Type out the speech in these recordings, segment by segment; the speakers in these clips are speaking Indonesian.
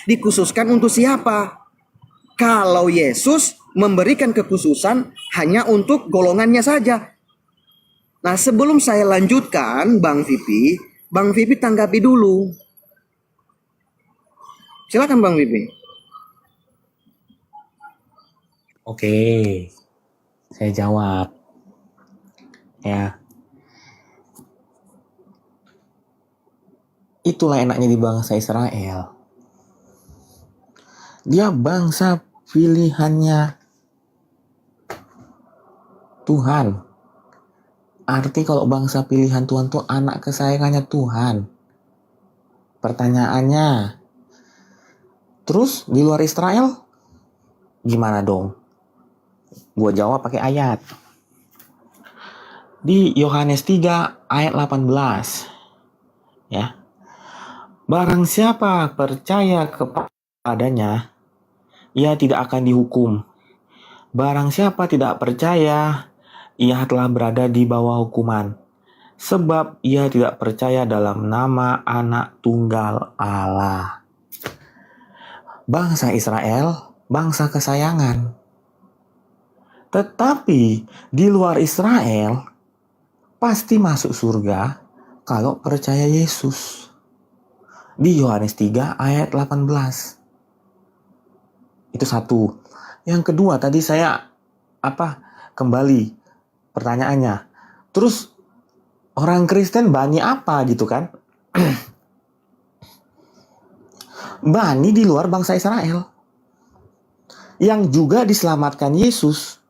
dikhususkan untuk siapa? Kalau Yesus memberikan kekhususan hanya untuk golongannya saja. Nah, sebelum saya lanjutkan, Bang Vipi tanggapi dulu. Silakan Bang Vipi. Oke, saya jawab. Ya. Itulah enaknya di bangsa Israel. Dia bangsa pilihannya Tuhan. Arti kalau bangsa pilihan Tuhan tuh anak kesayangannya Tuhan. Pertanyaannya, terus di luar Israel gimana dong? Gua jawab pakai ayat. Di Yohanes 3 ayat 18. Ya. Barang siapa percaya kepadanya, ia tidak akan dihukum. Barang siapa tidak percaya, ia telah berada di bawah hukuman, sebab ia tidak percaya dalam nama Anak Tunggal Allah. Bangsa Israel, bangsa kesayangan. Tetapi di luar Israel, pasti masuk surga kalau percaya Yesus. Di Yohanes 3 ayat 18. Itu satu. Yang kedua, tadi saya kembali pertanyaannya. Terus orang Kristen bani apa gitu kan? Bani di luar bangsa Israel. Yang juga diselamatkan Yesus.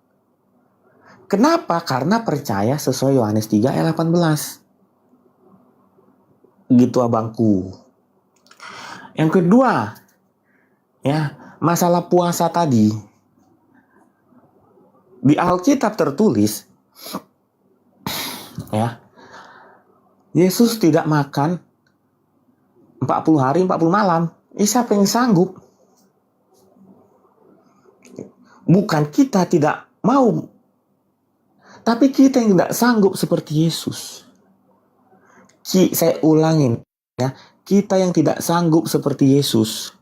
Kenapa? Karena percaya sesuai Yohanes 3 ayat 18. Gitu abangku. Yang kedua, ya, masalah puasa tadi. Di Alkitab tertulis, ya, Yesus tidak makan 40 hari 40 malam. Siapa yang sanggup? Bukan kita tidak mau, tapi kita yang tidak sanggup seperti Yesus. Saya ulangin, ya, kita yang tidak sanggup seperti Yesus.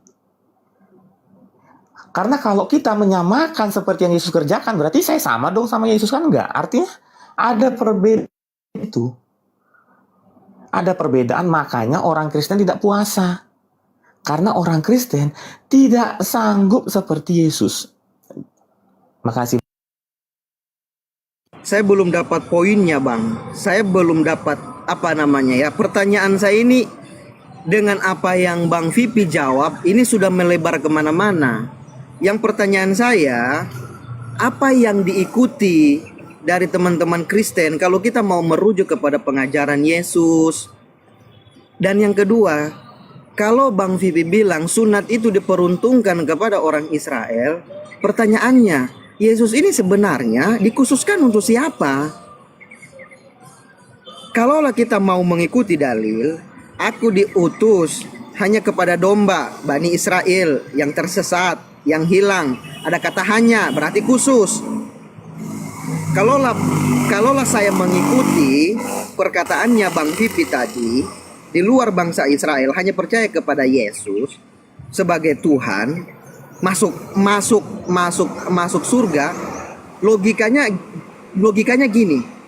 Karena kalau kita menyamakan seperti yang Yesus kerjakan, berarti saya sama dong sama Yesus, kan enggak? Artinya ada perbedaan itu. Ada perbedaan, makanya orang Kristen tidak puasa. Karena orang Kristen tidak sanggup seperti Yesus. Makasih. Saya belum dapat poinnya, Bang. Saya belum dapat pertanyaan saya ini dengan apa yang Bang Vipi jawab, ini sudah melebar kemana-mana. Yang pertanyaan saya, apa yang diikuti dari teman-teman Kristen kalau kita mau merujuk kepada pengajaran Yesus? Dan yang kedua, kalau Bang Vipi bilang sunat itu diperuntukkan kepada orang Israel, pertanyaannya, Yesus ini sebenarnya dikhususkan untuk siapa? Kalaulah kita mau mengikuti dalil, aku diutus hanya kepada domba Bani Israel yang tersesat, yang hilang. Ada kata hanya, berarti khusus. Kalaulah saya mengikuti perkataannya Bang Vipi tadi, di luar bangsa Israel hanya percaya kepada Yesus sebagai Tuhan, masuk surga. Logikanya gini.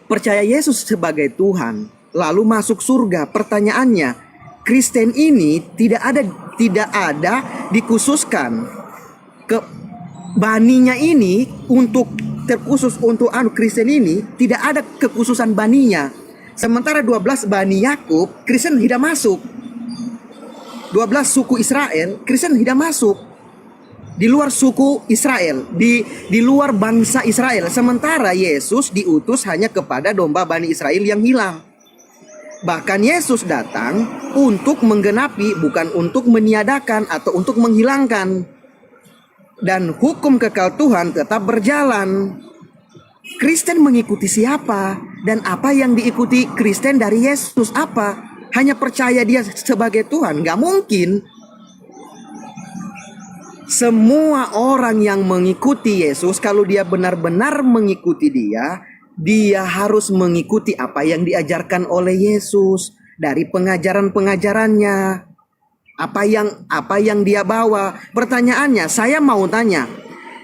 Percaya Yesus sebagai Tuhan, lalu masuk surga. Pertanyaannya, Kristen ini tidak ada dikhususkan ke baninya ini untuk terkhusus untuk Kristen ini tidak ada kekhususan baninya. Sementara 12 bani Yakub Kristen tidak masuk. 12 suku Israel Kristen tidak masuk. Di luar suku Israel, di luar bangsa Israel. Sementara Yesus diutus hanya kepada domba Bani Israel yang hilang. Bahkan Yesus datang untuk menggenapi, bukan untuk meniadakan atau untuk menghilangkan. Dan hukum kekal Tuhan tetap berjalan. Kristen mengikuti siapa? Dan apa yang diikuti Kristen dari Yesus apa? Hanya percaya dia sebagai Tuhan? Gak mungkin. Semua orang yang mengikuti Yesus, kalau dia benar-benar mengikuti dia harus mengikuti apa yang diajarkan oleh Yesus dari pengajaran-pengajarannya. apa yang dia bawa. Pertanyaannya, saya mau tanya,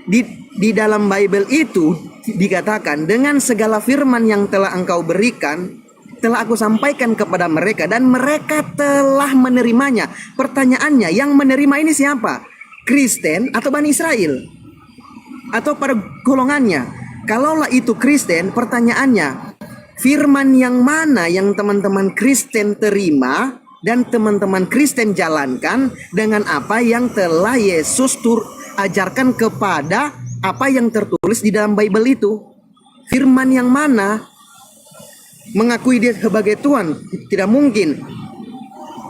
di dalam Bible itu dikatakan, dengan segala firman yang telah engkau berikan, telah aku sampaikan kepada mereka dan mereka telah menerimanya. Pertanyaannya, yang menerima ini siapa? Kristen atau Bani Israel? Atau pada golongannya? Kalaulah itu Kristen, pertanyaannya, firman yang mana yang teman-teman Kristen terima dan teman-teman Kristen jalankan dengan apa yang telah Yesus ajarkan kepada apa yang tertulis di dalam Bible itu? Firman yang mana? Mengakui dia sebagai Tuhan tidak mungkin.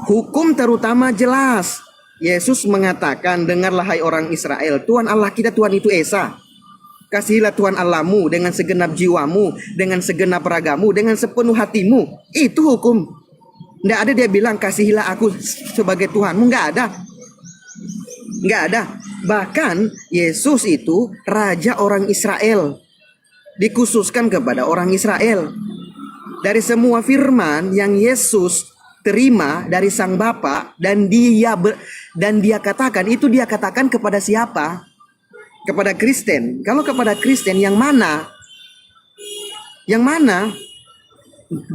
Hukum terutama jelas. Yesus mengatakan, dengarlah hai orang Israel, Tuhan Allah kita Tuhan itu Esa. Kasihilah Tuhan Allahmu dengan segenap jiwamu, dengan segenap ragamu, dengan sepenuh hatimu. Itu hukum. Nggak ada dia bilang kasihilah aku sebagai Tuhanmu. Nggak ada. Nggak ada. Bahkan Yesus itu raja orang Israel. Dikhususkan kepada orang Israel. Dari semua firman yang Yesus terima dari Sang Bapa dan dia katakan, itu dia katakan kepada siapa? Kepada Kristen. Kalau kepada Kristen yang mana? Yang mana?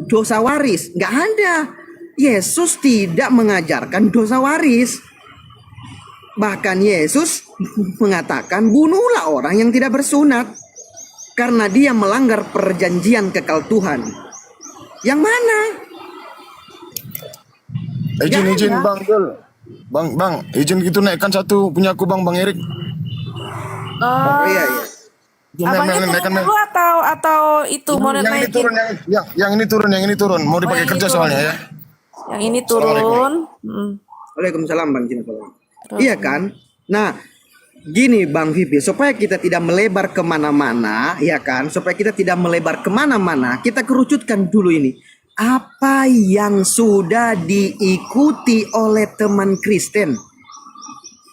Dosa waris. Nggak ada. Yesus tidak mengajarkan dosa waris. Bahkan Yesus mengatakan, bunuhlah orang yang tidak bersunat, karena dia melanggar perjanjian kekal Tuhan. Yang mana? Izin Bang Jul. Bang, izin gitu naikkan satu punya aku Bang Erik. Oh iya. Abangnya turun dulu atau itu mau Yang ini naikin? turun, yang ini turun. Mau dipakai yang kerja ini soalnya ya. Yang ini turun. Waalaikumsalam Bang Cina. Iya kan? Nah, gini Bang Vivi, supaya kita tidak melebar kemana-mana, ya kan? Supaya kita tidak melebar kemana-mana, kita kerucutkan dulu ini. Apa yang sudah diikuti oleh teman Kristen?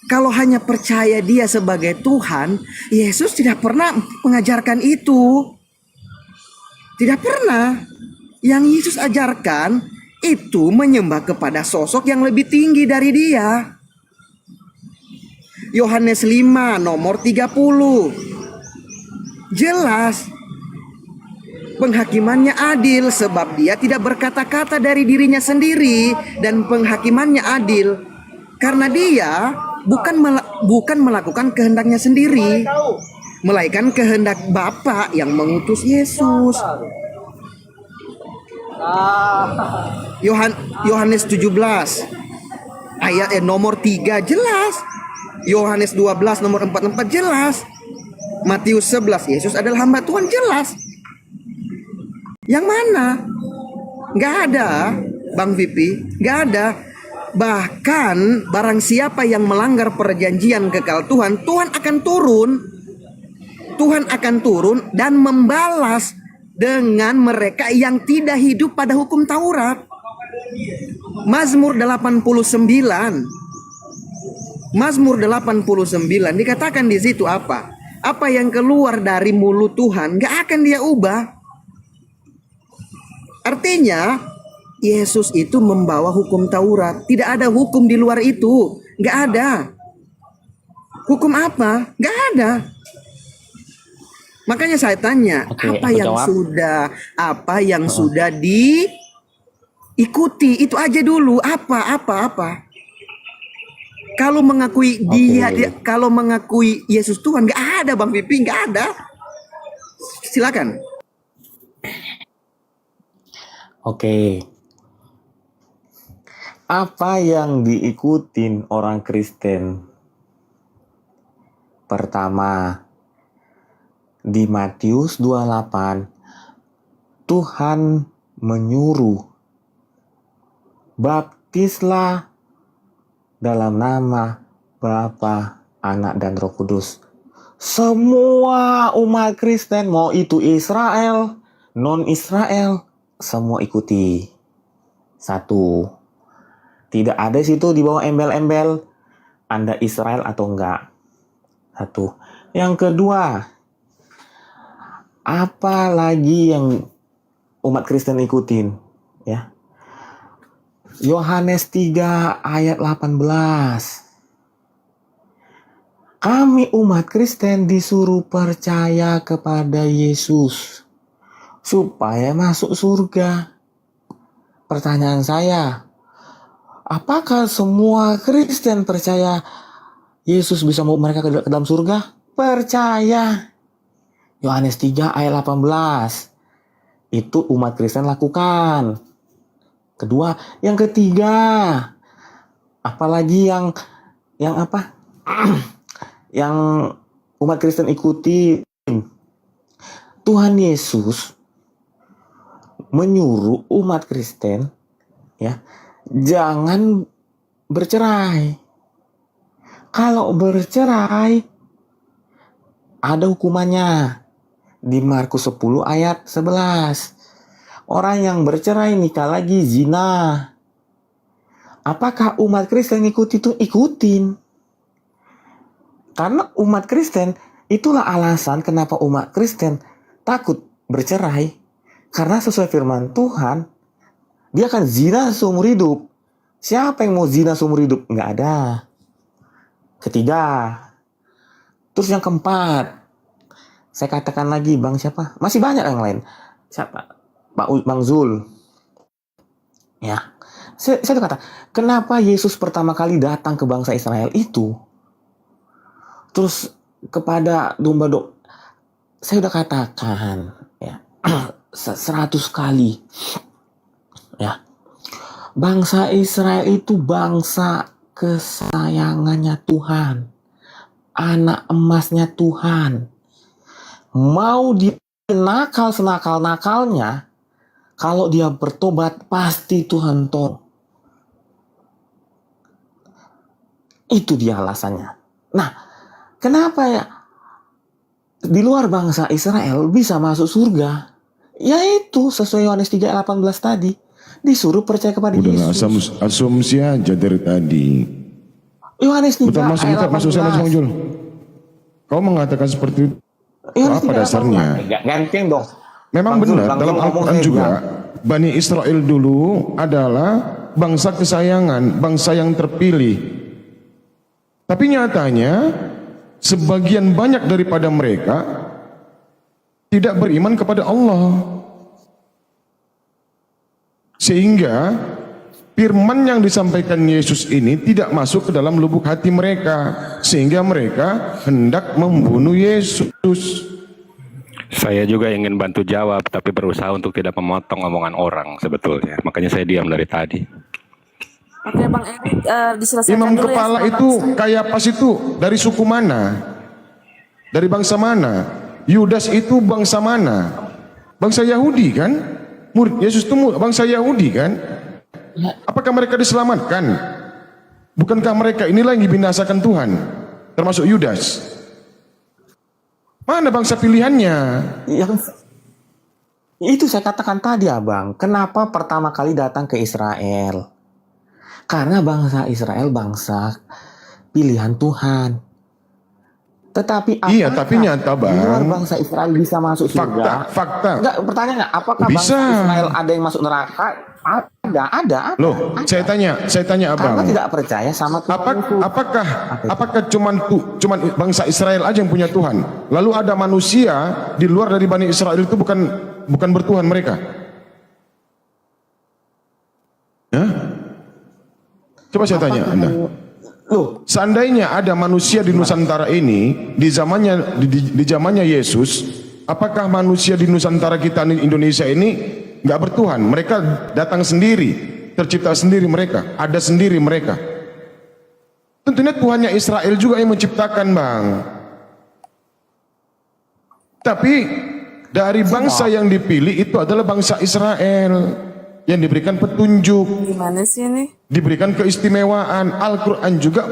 Kalau hanya percaya dia sebagai Tuhan, Yesus tidak pernah mengajarkan itu. Tidak pernah. Yang Yesus ajarkan itu menyembah kepada sosok yang lebih tinggi dari dia. Yohanes 5 nomor 30. Jelas. Penghakimannya adil sebab dia tidak berkata-kata dari dirinya sendiri, dan penghakimannya adil karena dia bukan melakukan kehendaknya sendiri, melainkan kehendak Bapa yang mengutus Yesus. Yohanes 17 ayat nomor 3 jelas. Yohanes 12 nomor 44 jelas. Matius 11 Yesus adalah hamba Tuhan jelas. Yang mana? Nggak ada, Bang Vipi, nggak ada. Bahkan barang siapa yang melanggar perjanjian kekal Tuhan, Tuhan akan turun. Tuhan akan turun dan membalas dengan mereka yang tidak hidup pada hukum Taurat. Mazmur 89. Mazmur 89 dikatakan di situ apa? Apa yang keluar dari mulut Tuhan nggak akan dia ubah. Artinya Yesus itu membawa hukum Taurat. Tidak ada hukum di luar itu. Nggak ada. Hukum apa? Nggak ada. Makanya saya tanya, apa yang sudah diikuti? Itu aja dulu. Apa? Kalau mengakui kalau mengakui Yesus Tuhan, nggak ada Bang Pipi, nggak ada. Silakan. Oke. Apa yang diikutin orang Kristen? Pertama, di Matius 28, Tuhan menyuruh, baptislah dalam nama Bapa, Anak, dan Roh Kudus. Semua umat Kristen, mau itu Israel, non-Israel, semua ikuti. Satu, tidak ada situ di bawah embel-embel Anda Israel atau enggak. Satu. Yang kedua, apa lagi yang umat Kristen ikutin? Ya, Yohanes 3 ayat 18. Kami umat Kristen disuruh percaya kepada Yesus supaya masuk surga. Pertanyaan saya, apakah semua Kristen percaya Yesus bisa membawa mereka ke dalam surga? Percaya. Yohanes 3 ayat 18. Itu umat Kristen lakukan. Kedua, yang ketiga, apalagi yang apa? Yang umat Kristen ikuti, Tuhan Yesus menyuruh umat Kristen ya, jangan bercerai. Kalau bercerai ada hukumannya. Di Markus 10 ayat 11. Orang yang bercerai nikah lagi zina. Apakah umat Kristen ikuti itu? Ikutin. Karena umat Kristen, itulah alasan kenapa umat Kristen takut bercerai. Karena sesuai firman Tuhan, dia akan zina seumur hidup. Siapa yang mau zina seumur hidup? Nggak ada. Ketiga. Terus yang keempat, saya katakan lagi, Bang siapa? Masih banyak yang lain. Siapa? Bang Zul. Ya. Saya kata, kenapa Yesus pertama kali datang ke bangsa Israel itu? Terus kepada domba-domba, saya udah katakan ya 100 kali ya, bangsa Israel itu bangsa kesayangannya Tuhan, anak emasnya Tuhan. Mau dia nakal senakal-nakalnya, kalau dia bertobat pasti Tuhan tolong. Itu dia alasannya. Nah, kenapa ya di luar bangsa Israel bisa masuk surga? Yaitu sesuai Yohanes 3:18 tadi, disuruh percaya kepada Udahlah, Yesus. asumsi aja dari tadi. Yohanes 3 Betul, masuk ayat kita, masuk sana, 18. Bang Jul. Kau mengatakan seperti itu. Yohanes Apa 3 dasarnya? Ganteng dong. Memang Bang Zul, benar, Bang dalam Zul Al-Quran ngomong juga, saya Bani Israel dulu adalah bangsa kesayangan, bangsa yang terpilih. Tapi nyatanya, sebagian banyak daripada mereka tidak beriman kepada Allah. Sehingga firman yang disampaikan Yesus ini tidak masuk ke dalam lubuk hati mereka, sehingga mereka hendak membunuh Yesus. Saya juga ingin bantu jawab, tapi berusaha untuk tidak memotong omongan orang sebetulnya. Makanya saya diam dari tadi. Oke Bang Erik, diselesaikan Imam dulu kepala ya. itu Kayapas itu dari suku mana? Dari bangsa mana? Yudas itu bangsa mana? Bangsa Yahudi kan? Murid Yesus itu bangsa Yahudi kan? Apakah mereka diselamatkan? Bukankah mereka inilah yang dibinasakan Tuhan? Termasuk Yudas. Mana bangsa pilihannya? Itu saya katakan tadi, Abang. Kenapa pertama kali datang ke Israel? Karena bangsa Israel bangsa pilihan Tuhan. Tetapi Iya, tapi nyata, Bang. di luar bangsa Israel bisa masuk surga? Fakta. Enggak, pertanyaannya, apakah Bisa. bangsa Israel ada yang masuk neraka? Ada. Loh, ada. saya tanya Karena Abang. tidak percaya sama Tuhan itu. Apakah cuman bangsa Israel aja yang punya Tuhan? Lalu ada manusia di luar dari Bani Israel itu bukan bertuhan mereka? Ya? Coba saya tanya Anda. Loh, Seandainya ada manusia di Nusantara ini di zamannya Yesus, apakah manusia di Nusantara kita di Indonesia ini nggak bertuhan? Mereka datang sendiri, tercipta sendiri mereka, ada sendiri mereka. Tentunya Tuhannya Israel juga yang menciptakan, Bang. Tapi dari bangsa yang dipilih itu adalah bangsa Israel yang diberikan petunjuk, Gimana sih ini? diberikan keistimewaan. Al-Quran juga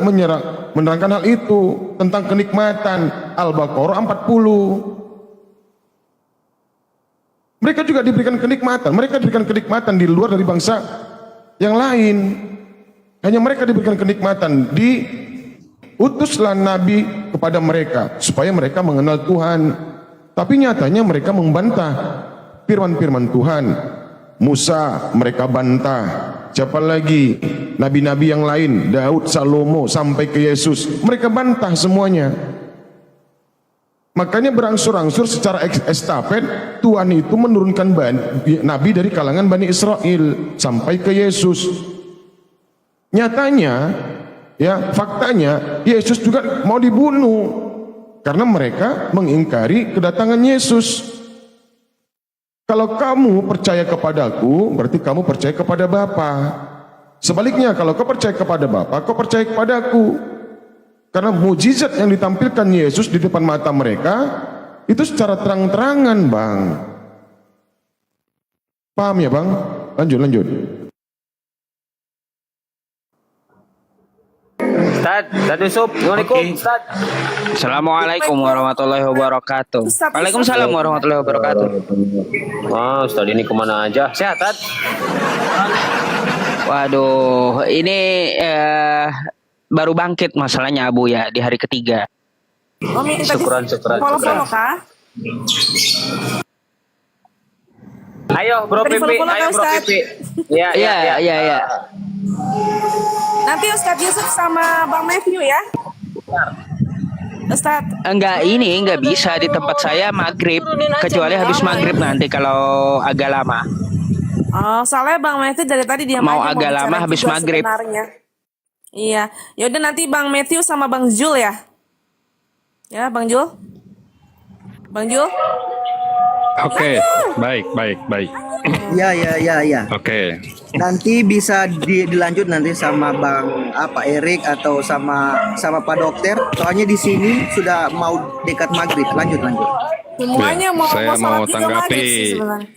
menerangkan hal itu tentang kenikmatan. Al-Baqarah 40. Mereka juga diberikan kenikmatan. Mereka diberikan kenikmatan di luar dari bangsa yang lain. Hanya mereka diberikan kenikmatan. Diutuslah Nabi kepada mereka supaya mereka mengenal Tuhan. Tapi nyatanya mereka membantah firman-firman Tuhan. Musa mereka bantah, siapa lagi? Nabi-nabi yang lain, Daud, Salomo, sampai ke Yesus. Mereka bantah semuanya. Makanya berangsur-angsur secara estafet Tuhan itu menurunkan nabi dari kalangan Bani Israel sampai ke Yesus. Nyatanya, ya faktanya Yesus juga mau dibunuh karena mereka mengingkari kedatangan Yesus. Kalau kamu percaya kepadaku, berarti kamu percaya kepada Bapa. Sebaliknya, kalau kau percaya kepada Bapa, kau percaya kepadaku. Karena mujizat yang ditampilkan Yesus di depan mata mereka itu secara terang-terangan, Bang. Paham ya, Bang? Lanjut. Ustaz Yusuf, Assalamualaikum Ustaz. Assalamualaikum warahmatullahi wabarakatuh. Waalaikumsalam warahmatullahi wabarakatuh. Oh, Ustaz ini kemana aja? Sehat, Ustaz? Waduh, ini baru bangkit masalahnya Abu ya di hari ketiga. Syukuran. Follow kah? Ayo Bro Pipi, ayo Bro Pipi. Iya. Nanti Ustadz Yusuf sama Bang Matthew ya. Ustadz. Enggak bisa di tempat saya maghrib, kecuali habis maghrib nanti kalau agak lama. Oh, soalnya Bang Matthew dari tadi dia mau agak lama habis maghrib. Sebenarnya. Iya, yaudah nanti Bang Matthew sama Bang Jul ya. Ya, Bang Jul. Oke, baik. Ya. Oke. Nanti bisa dilanjut nanti sama Bang Erik atau sama Pak Dokter. Soalnya di sini sudah mau dekat maghrib. Lanjut. Semuanya Ya, mau saya sholat mau juga tanggapi. maghrib sih sebenarnya.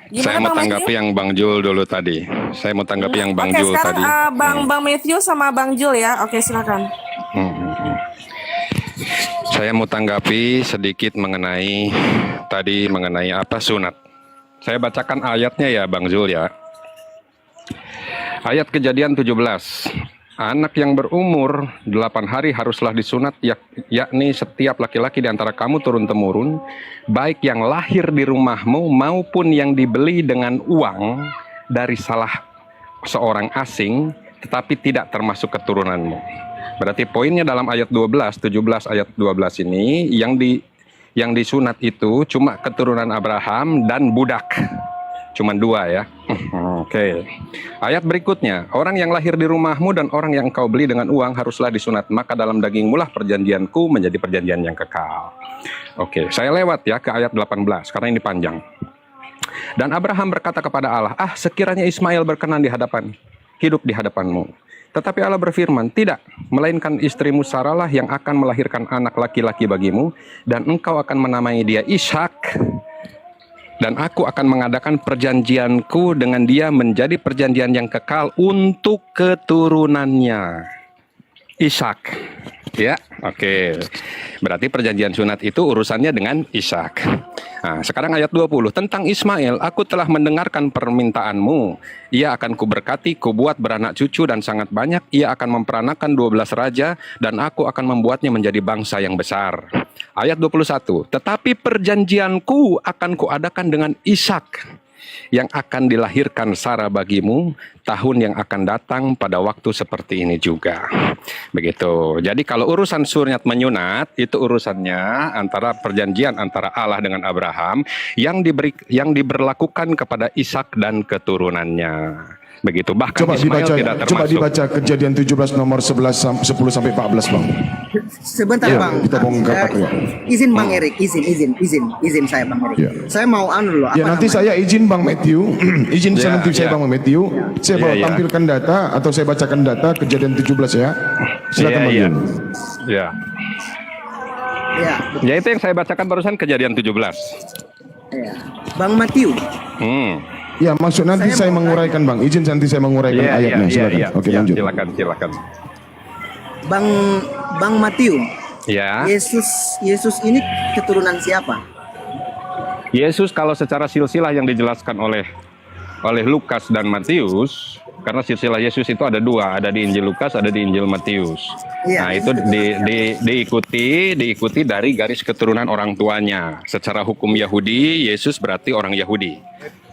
Gimana, Saya mau Bang tanggapi Matthew? yang Bang Jul dulu tadi. Saya mau tanggapi yang Bang Oke, Jul sekarang tadi. Bang Matthew sama Bang Jul ya. Oke, silakan. Saya mau tanggapi sedikit mengenai apa sunat. Saya bacakan ayatnya ya Bang Zul ya. Ayat Kejadian 17. Anak yang berumur 8 hari haruslah disunat, yakni setiap laki-laki di antara kamu turun-temurun, baik yang lahir di rumahmu maupun yang dibeli dengan uang dari salah seorang asing, tetapi tidak termasuk keturunanmu. Berarti poinnya dalam ayat 17 ayat 12 ini yang disunat itu cuma keturunan Abraham dan budak. Cuma 2 ya. Oke. Ayat berikutnya, orang yang lahir di rumahmu dan orang yang engkau beli dengan uang haruslah disunat, maka dalam dagingmu lah perjanjianku menjadi perjanjian yang kekal. Oke, saya lewat ya ke ayat 18 karena ini panjang. Dan Abraham berkata kepada Allah, sekiranya Ismail berkenan hidup di hadapanmu. Tetapi Allah berfirman, tidak, melainkan istrimu Sarah lah yang akan melahirkan anak laki-laki bagimu, dan engkau akan menamai dia Ishak, dan aku akan mengadakan perjanjianku dengan dia menjadi perjanjian yang kekal untuk keturunannya. Ishak. Ya, oke. Berarti perjanjian sunat itu urusannya dengan Ishak. Nah, sekarang ayat 20. Tentang Ismail, aku telah mendengarkan permintaanmu. Ia akan kuberkati, kubuat beranak cucu dan sangat banyak. Ia akan memperanakan 12 raja dan aku akan membuatnya menjadi bangsa yang besar. Ayat 21. Tetapi perjanjianku akan kuadakan dengan Ishak, yang akan dilahirkan Sarah bagimu tahun yang akan datang pada waktu seperti ini juga. Begitu. Jadi kalau urusan sunat menyunat itu urusannya antara perjanjian antara Allah dengan Abraham yang diberlakukan kepada Ishak dan keturunannya. Begitu. Bahkan Ismail tidak termasuk. Coba dibaca Kejadian 17 nomor 10 sampai 14, Bang. Sebentar Ya, Bang. kita mau mengatakan ya. Izin Bang Erik, izin saya Bang Erik. Ya. Saya mau dulu. Ya, nanti saya izin Bang Matthew, saya Ya. Bang Matthew, saya bawa Ya. tampilkan data atau saya bacakan data Kejadian 17 ya. Silakan Bang Yun. Ya. Ya. Ya itu yang saya bacakan barusan Kejadian 17. Ya. Bang Matthew. Ya, maksud nanti saya menguraikan Bang. Izin nanti saya menguraikan ayatnya. Silakan. Oke, lanjut. Silakan. Bang Matthew. Ya. Yesus ini keturunan siapa? Yesus kalau secara silsilah yang dijelaskan oleh Lukas dan Matius, karena silsilah Yesus itu ada 2, ada di Injil Lukas, ada di Injil Matius. Iya, Nah itu diikuti dari garis keturunan orang tuanya. Secara hukum Yahudi, Yesus berarti orang Yahudi.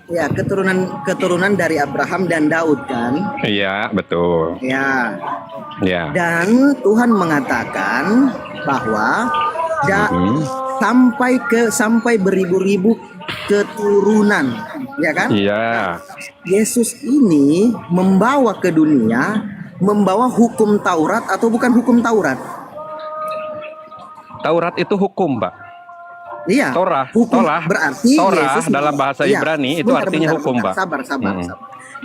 Ya, keturunan dari Abraham dan Daud kan? Iya, betul. Ya. Ya. Dan Tuhan mengatakan bahwa sampai beribu-ribu keturunan, ya kan? Iya. Yesus ini membawa ke dunia membawa hukum Taurat atau bukan hukum Taurat? Taurat itu hukum, Pak. Iya. Hukum berarti Torah Yesus dalam bahasa Ibrani itu artinya hukum, Pak. Sabar.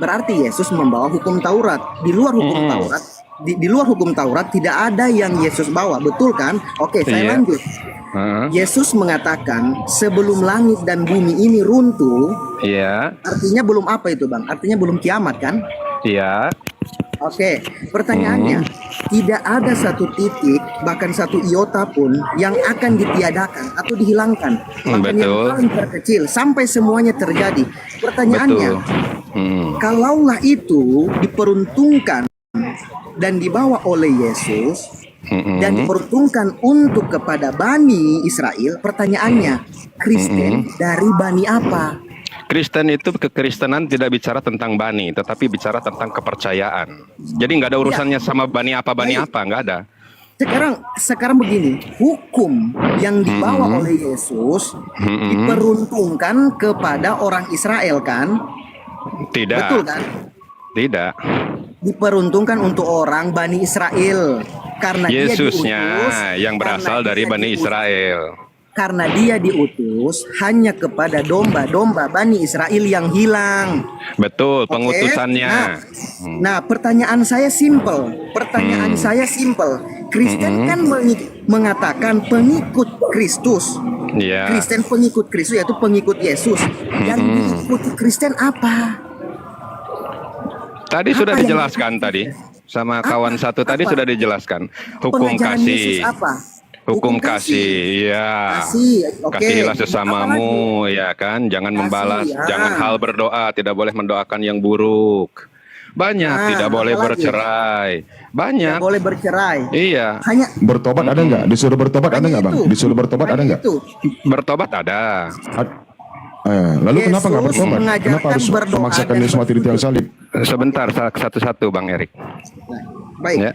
Berarti Yesus membawa hukum Taurat. Di luar hukum Taurat, di luar hukum Taurat tidak ada yang Yesus bawa, betul kan? Oke, saya lanjut. Yesus mengatakan sebelum langit dan bumi ini runtuh. Iya. Artinya belum apa itu, Bang? Artinya belum kiamat kan? Iya. Oke, pertanyaannya, tidak ada satu titik, bahkan satu iota pun yang akan ditiadakan atau dihilangkan. Bahkan yang paling terkecil sampai semuanya terjadi. Pertanyaannya, kalaulah itu diperuntukkan dan dibawa oleh Yesus dan diperuntukkan untuk kepada Bani Israel, pertanyaannya, Kristen dari Bani apa? Kristen itu kekristenan tidak bicara tentang bani, tetapi bicara tentang kepercayaan. Jadi nggak ada urusannya sama bani apa, nggak ada. Sekarang begini, hukum yang dibawa oleh Yesus diperuntukkan kepada orang Israel kan? Tidak. Betul kan? Tidak. Diperuntukkan untuk orang Bani Israel karena Yesusnya dia diutus, yang berasal dari Bani Israel. Karena dia diutus hanya kepada domba-domba Bani Israel yang hilang. Betul, pengutusannya. Nah, pertanyaan saya simple. Kristen kan mengatakan pengikut Kristus. Yeah. Kristen pengikut Kristus yaitu pengikut Yesus. Yang diikuti Kristen apa? Tadi sudah dijelaskan tadi sama kawan satu tadi sudah dijelaskan. Hukum Pengajaran kasih. Yesus apa? Hukum kasih, ya. Kasihilah sesamamu, ya kan. Jangan membalas, jangan hal berdoa, tidak boleh mendoakan yang buruk. Banyak, tidak boleh bercerai. Banyak. Tidak boleh bercerai. Iya. Hanya Bertobat ada nggak? Disuruh bertobat ada nggak, Bang? Disuruh bertobat ada nggak? Bertobat ada. Lalu kenapa nggak Yesus bertobat? Kenapa harus berdoa memaksakan dan Yesus mati di tiang salib? Sebentar, satu-satu, Bang Erik. Baik, Ya,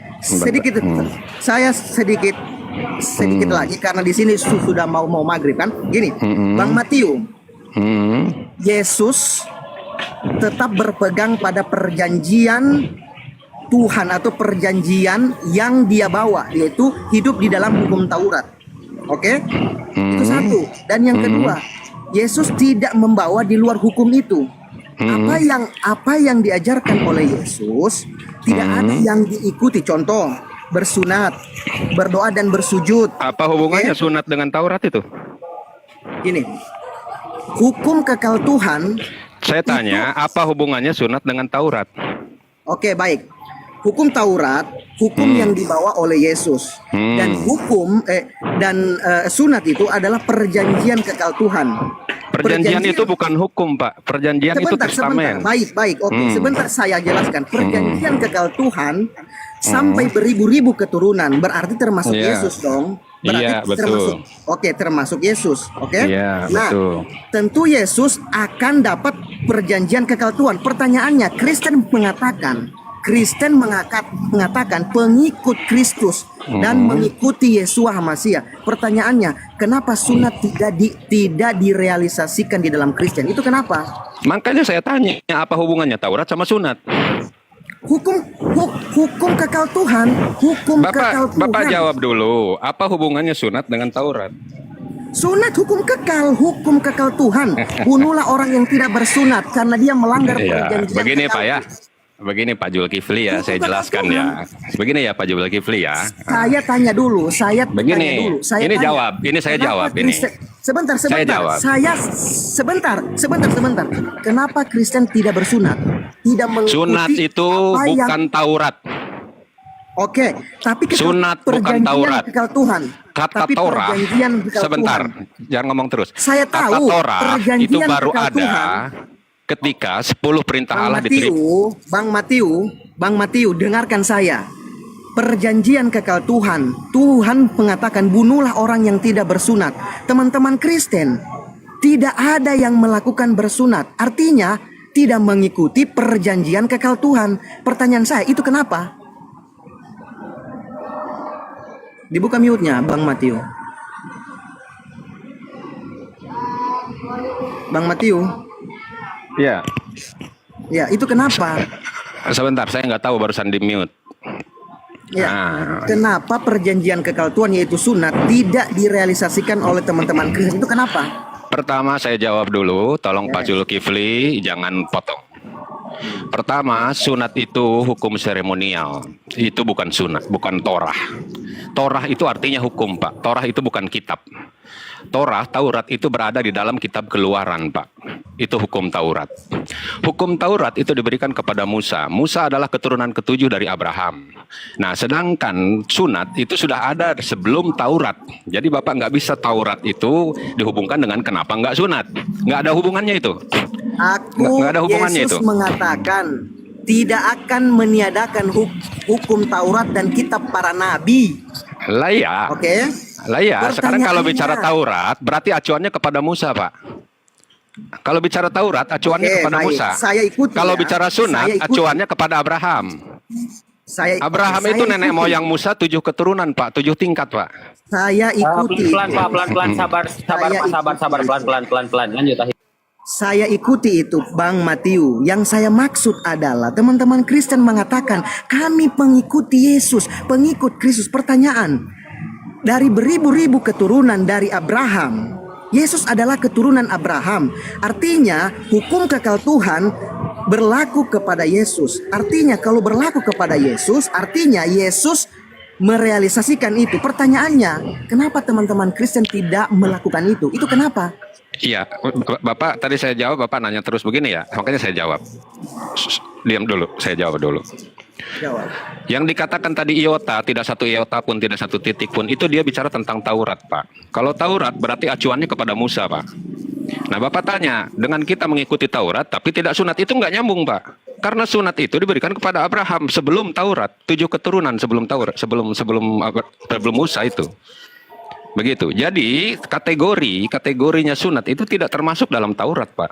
saya sedikit lagi karena di sini sudah mau maghrib kan. Gini, Bang Matiu, Yesus tetap berpegang pada perjanjian Tuhan atau perjanjian yang dia bawa, yaitu hidup di dalam hukum Taurat. Oke? Itu satu. Dan yang kedua, Yesus tidak membawa di luar hukum itu. Apa yang diajarkan oleh Yesus tidak ada yang diikuti. Contoh, bersunat, berdoa dan bersujud. Apa hubungannya sunat dengan Taurat itu? Ini hukum kekal Tuhan. Saya tanya, apa hubungannya sunat dengan Taurat? Oke, baik. Hukum Taurat, hukum yang dibawa oleh Yesus, dan sunat itu adalah perjanjian kekal Tuhan. Perjanjian itu bukan hukum, Pak. Perjanjian itu testamen. Baik. Oke, sebentar saya jelaskan. Perjanjian kekal Tuhan sampai beribu-ribu keturunan, berarti termasuk Yesus dong. Berarti betul. Termasuk Yesus. Oke. Nah, betul. tentu Yesus akan dapat perjanjian kekal Tuhan. Pertanyaannya, Kristen mengatakan pengikut Kristus dan mengikuti Yesua HaMasiah. Pertanyaannya, kenapa sunat tidak direalisasikan di dalam Kristen? Itu kenapa? Makanya saya tanya, apa hubungannya Taurat sama sunat? Hukum kekal Tuhan, kekal Tuhan. Bapak jawab dulu, apa hubungannya sunat dengan Taurat? Sunat hukum kekal Tuhan. Bunuhlah orang yang tidak bersunat karena dia melanggar perjanjian. Begini Pak ya. Begini Pak Zulkifli ya, saya jelaskan ya. Begini ya Pak Zulkifli ya. Saya tanya dulu, saya jawab. Ini saya jawab ini. Sebentar. Jawab. Sebentar. Kenapa Kristen tidak bersunat? Tidak mengikuti sunat itu bukan Taurat. Oke, tapi sunat bukan Taurat. Kekal Tuhan. Kata Torah. Sebentar, jangan ngomong terus. Saya tahu. Kata Torah itu baru ada ketika 10 perintah Allah diterima. Bang Matiu, dengarkan saya. Perjanjian kekal Tuhan. Tuhan mengatakan bunuhlah orang yang tidak bersunat. Teman-teman Kristen tidak ada yang melakukan bersunat. Artinya tidak mengikuti perjanjian kekal Tuhan. Pertanyaan saya, itu kenapa? Dibuka mute-nya, Bang Matiu. Bang Matiu. Ya, Ya, itu kenapa? sebentar, saya nggak tahu barusan di mute. Ya, Nah. kenapa perjanjian kekal Tuhan yaitu sunat tidak direalisasikan oleh teman-teman Kristen? Itu kenapa? Pertama saya jawab dulu, tolong Pak Zulkifli jangan potong. Pertama, sunat itu hukum seremonial. Itu bukan sunat, bukan Torah. Torah itu artinya hukum, Pak. Torah itu bukan kitab. Taurat itu berada di dalam kitab Keluaran, Pak. Itu hukum Taurat. Hukum Taurat itu diberikan kepada Musa. Musa adalah keturunan ketujuh dari Abraham. Nah, sedangkan sunat itu sudah ada sebelum Taurat. Jadi Bapak nggak bisa Taurat itu dihubungkan dengan kenapa nggak sunat. Nggak ada hubungannya itu. Nggak ada hubungannya Yesus itu. mengatakan tidak akan meniadakan hukum Taurat dan kitab para nabi. Lah ya. Oke? Lah ya, sekarang kalau Pertanyaannya- bicara Taurat, berarti acuannya kepada Musa, Pak. Kalau bicara Taurat, acuannya Oke, kepada baik. Musa. Saya ikuti Kalau ya. bicara sunat, Saya ikuti. acuannya kepada Abraham. Abraham Saya itu nenek ikuti. moyang Musa 7 keturunan, Pak. 7 tingkat, Pak. Saya ikuti. Pelan Pak, pelan-pelan, sabar, Saya Pak, sabar, pelan-pelan, lanjut. Saya ikuti itu, Bang Matiu. Yang saya maksud adalah teman-teman Kristen mengatakan kami pengikuti Yesus, pengikut Kristus. Pertanyaan, dari beribu-ribu keturunan dari Abraham, Yesus adalah keturunan Abraham. Artinya hukum kekal Tuhan berlaku kepada Yesus. Artinya kalau berlaku kepada Yesus, artinya Yesus merealisasikan itu. Pertanyaannya, kenapa teman-teman Kristen tidak melakukan itu? Itu kenapa? Iya, Bapak tadi saya jawab, Bapak nanya terus begini ya. Makanya saya jawab. Diam dulu, saya jawab dulu. Jawab. Yang dikatakan tadi iota, tidak satu iota pun, tidak satu titik pun, itu dia bicara tentang Taurat, Pak. Kalau Taurat berarti acuannya kepada Musa, Pak. Nah, Bapak tanya, dengan kita mengikuti Taurat tapi tidak sunat, itu nggak nyambung, Pak. Karena sunat itu diberikan kepada Abraham sebelum Taurat, 7 keturunan sebelum Taurat, sebelum Musa itu. Begitu. Jadi kategorinya sunat itu tidak termasuk dalam Taurat, Pak.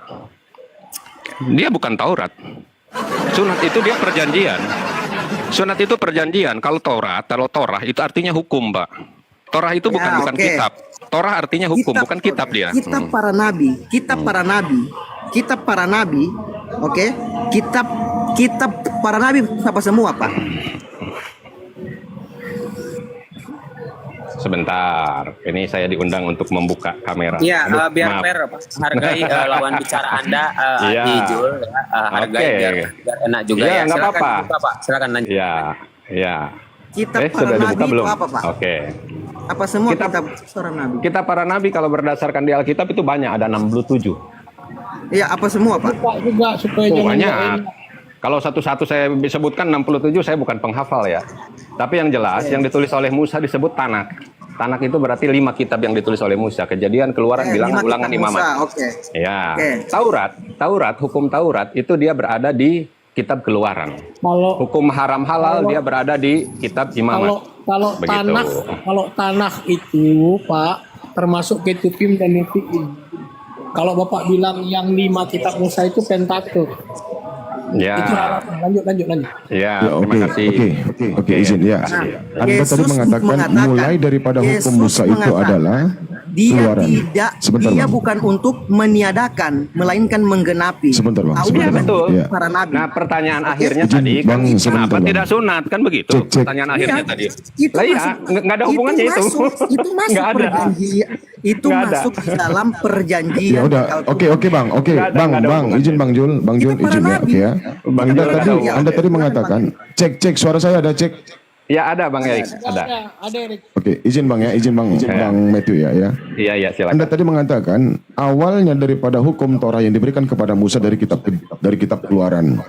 Dia bukan Taurat. Sunat itu dia perjanjian. Sunat itu perjanjian. Kalau Torah itu artinya hukum, Pak. Torah itu bukan oke. kitab. Torah artinya hukum, bukan kitab dia. Kitab para nabi, kitab para nabi, oke? Kitab para nabi apa semua, Pak? Sebentar, ini saya diundang untuk membuka kamera. Iya, Aduh, biar maaf. fair, Pak. Hargai lawan bicara Anda, Iya. Adi Jul. Hargai Oke. biar enak juga Iya, ya. nggak Silakan apa-apa. dibuka, Pak. Silakan lanjut. Ya, ya. Kitab para Sudah nabi dibuka itu belum? apa, Pak? Oke. Apa semua Kitab- kitab para nabi? Kita para nabi kalau berdasarkan di Alkitab itu banyak, ada 67. Iya, apa semua, Pak? juga supaya Oh, jangan banyak. Kalau satu-satu saya sebutkan 67, saya bukan penghafal ya. Tapi yang jelas, yang ditulis oleh Musa disebut Tanak. Tanak itu berarti 5 kitab yang ditulis oleh Musa. Kejadian, Keluaran, Bilangan, 5 Ulangan, kitab Imamat. Musa, Oke. Ya. Oke. Taurat, hukum Taurat itu dia berada di kitab Keluaran. kalau Hukum haram halal dia berada di kitab Imamat. kalau Begitu. tanah itu Pak termasuk Ketuvim dan Nefiim. Kalau Bapak bilang yang 5 kitab Musa itu Pentatur, Ya. itu alasan. Lanjut. Ya, Ya, terima kasih. Oke, izin ya. Anda Yesus tadi mengatakan mulai daripada Yesus hukum Musa itu mengatakan, adalah dia Keluaran. tidak, Sebentar, dia Bang. bukan untuk meniadakan, melainkan menggenapi. Sebentar, Bang. Taurat Sebentar, dan Bang. Betul. Ya. para nabi. Nah, pertanyaan akhirnya Izin, tadi kan Bang, sebentar, kenapa Bang. tidak sunat kan begitu? Cek. Pertanyaan akhirnya Iya, tadi. itu Lah iya, masuk, nggak ada hubungannya itu. Itu masuk Nggak ada. perjanjian. Itu Nggak ada. masuk di dalam perjanjian. Ya udah, kekal oke Tuhan. Bang, oke Nggak ada Bang, hubungannya. izin Bang Jul, Kita para izin ya, nabi. oke ya. Bang Anda Jul tadi, nggak tahu. Anda tadi mengatakan, cek suara saya ada cek. Ya ada Bang Erik, ada. ada Erik. Oke, izin Bang ya, izin Bang Matthew ya. Iya, silakan. Anda tadi mengatakan awalnya daripada hukum Torah yang diberikan kepada Musa dari kitab Keluaran.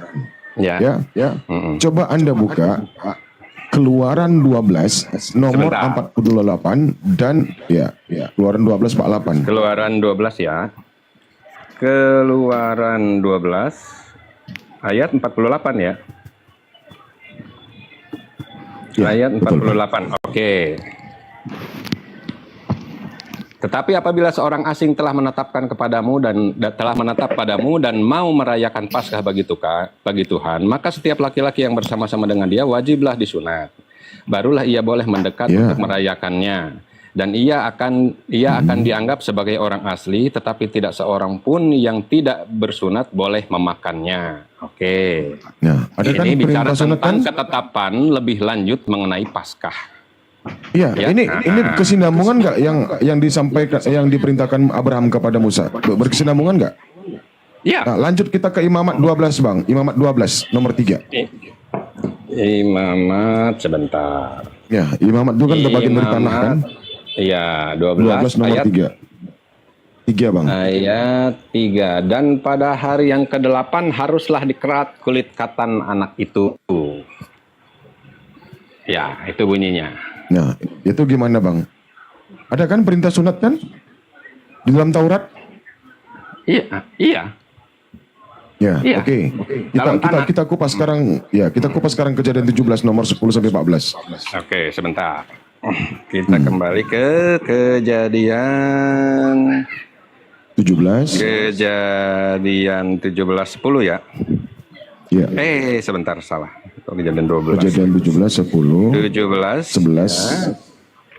Ya. Ya. Coba Anda buka Keluaran 12 nomor Sebentar. 48 dan ya, Keluaran 12:48. Keluaran 12 ya. Keluaran 12 ayat 48 ya. Ya, Ayat betul, 48. Oke. Tetapi apabila seorang asing telah menetap padamu dan mau merayakan Paskah bagi Tuhan, maka setiap laki-laki yang bersama-sama dengan dia wajiblah disunat. Barulah ia boleh mendekat untuk merayakannya, dan ia akan dianggap sebagai orang asli, tetapi tidak seorang pun yang tidak bersunat boleh memakannya. Oke. Nah, ada kan Ini bicara perintah sunat tentang kan? ketetapan lebih lanjut mengenai Paskah. Iya, Ya. ini kesinambungan nggak yang disampaikan, yang diperintahkan Abraham kepada Musa? Berkesinambungan nggak? Ya. Nah, lanjut kita ke Imamat 12 Bang, Imamat 12 nomor 3. Imamat sebentar. Ya, Imamat itu kan terbagian dari tanah kan? Iya, 12 nomor ayat 3. 3 Bang. ayat 3. Dan pada hari yang ke-8 haruslah dikerat kulit katan anak itu. Ya, itu bunyinya. Nah, itu gimana Bang? Ada kan perintah sunat kan? Di dalam Taurat? Iya, iya. Ya, Iya. oke. Dalam tanah. Kita kupas sekarang, ya, kita kupas sekarang Kejadian 17 nomor 10 sampai 14. Oke, sebentar. Kita kembali ke Kejadian 17. Kejadian 17:10 ya. Ya. Sebentar salah. Kejadian 12. Kejadian 17 10 17 11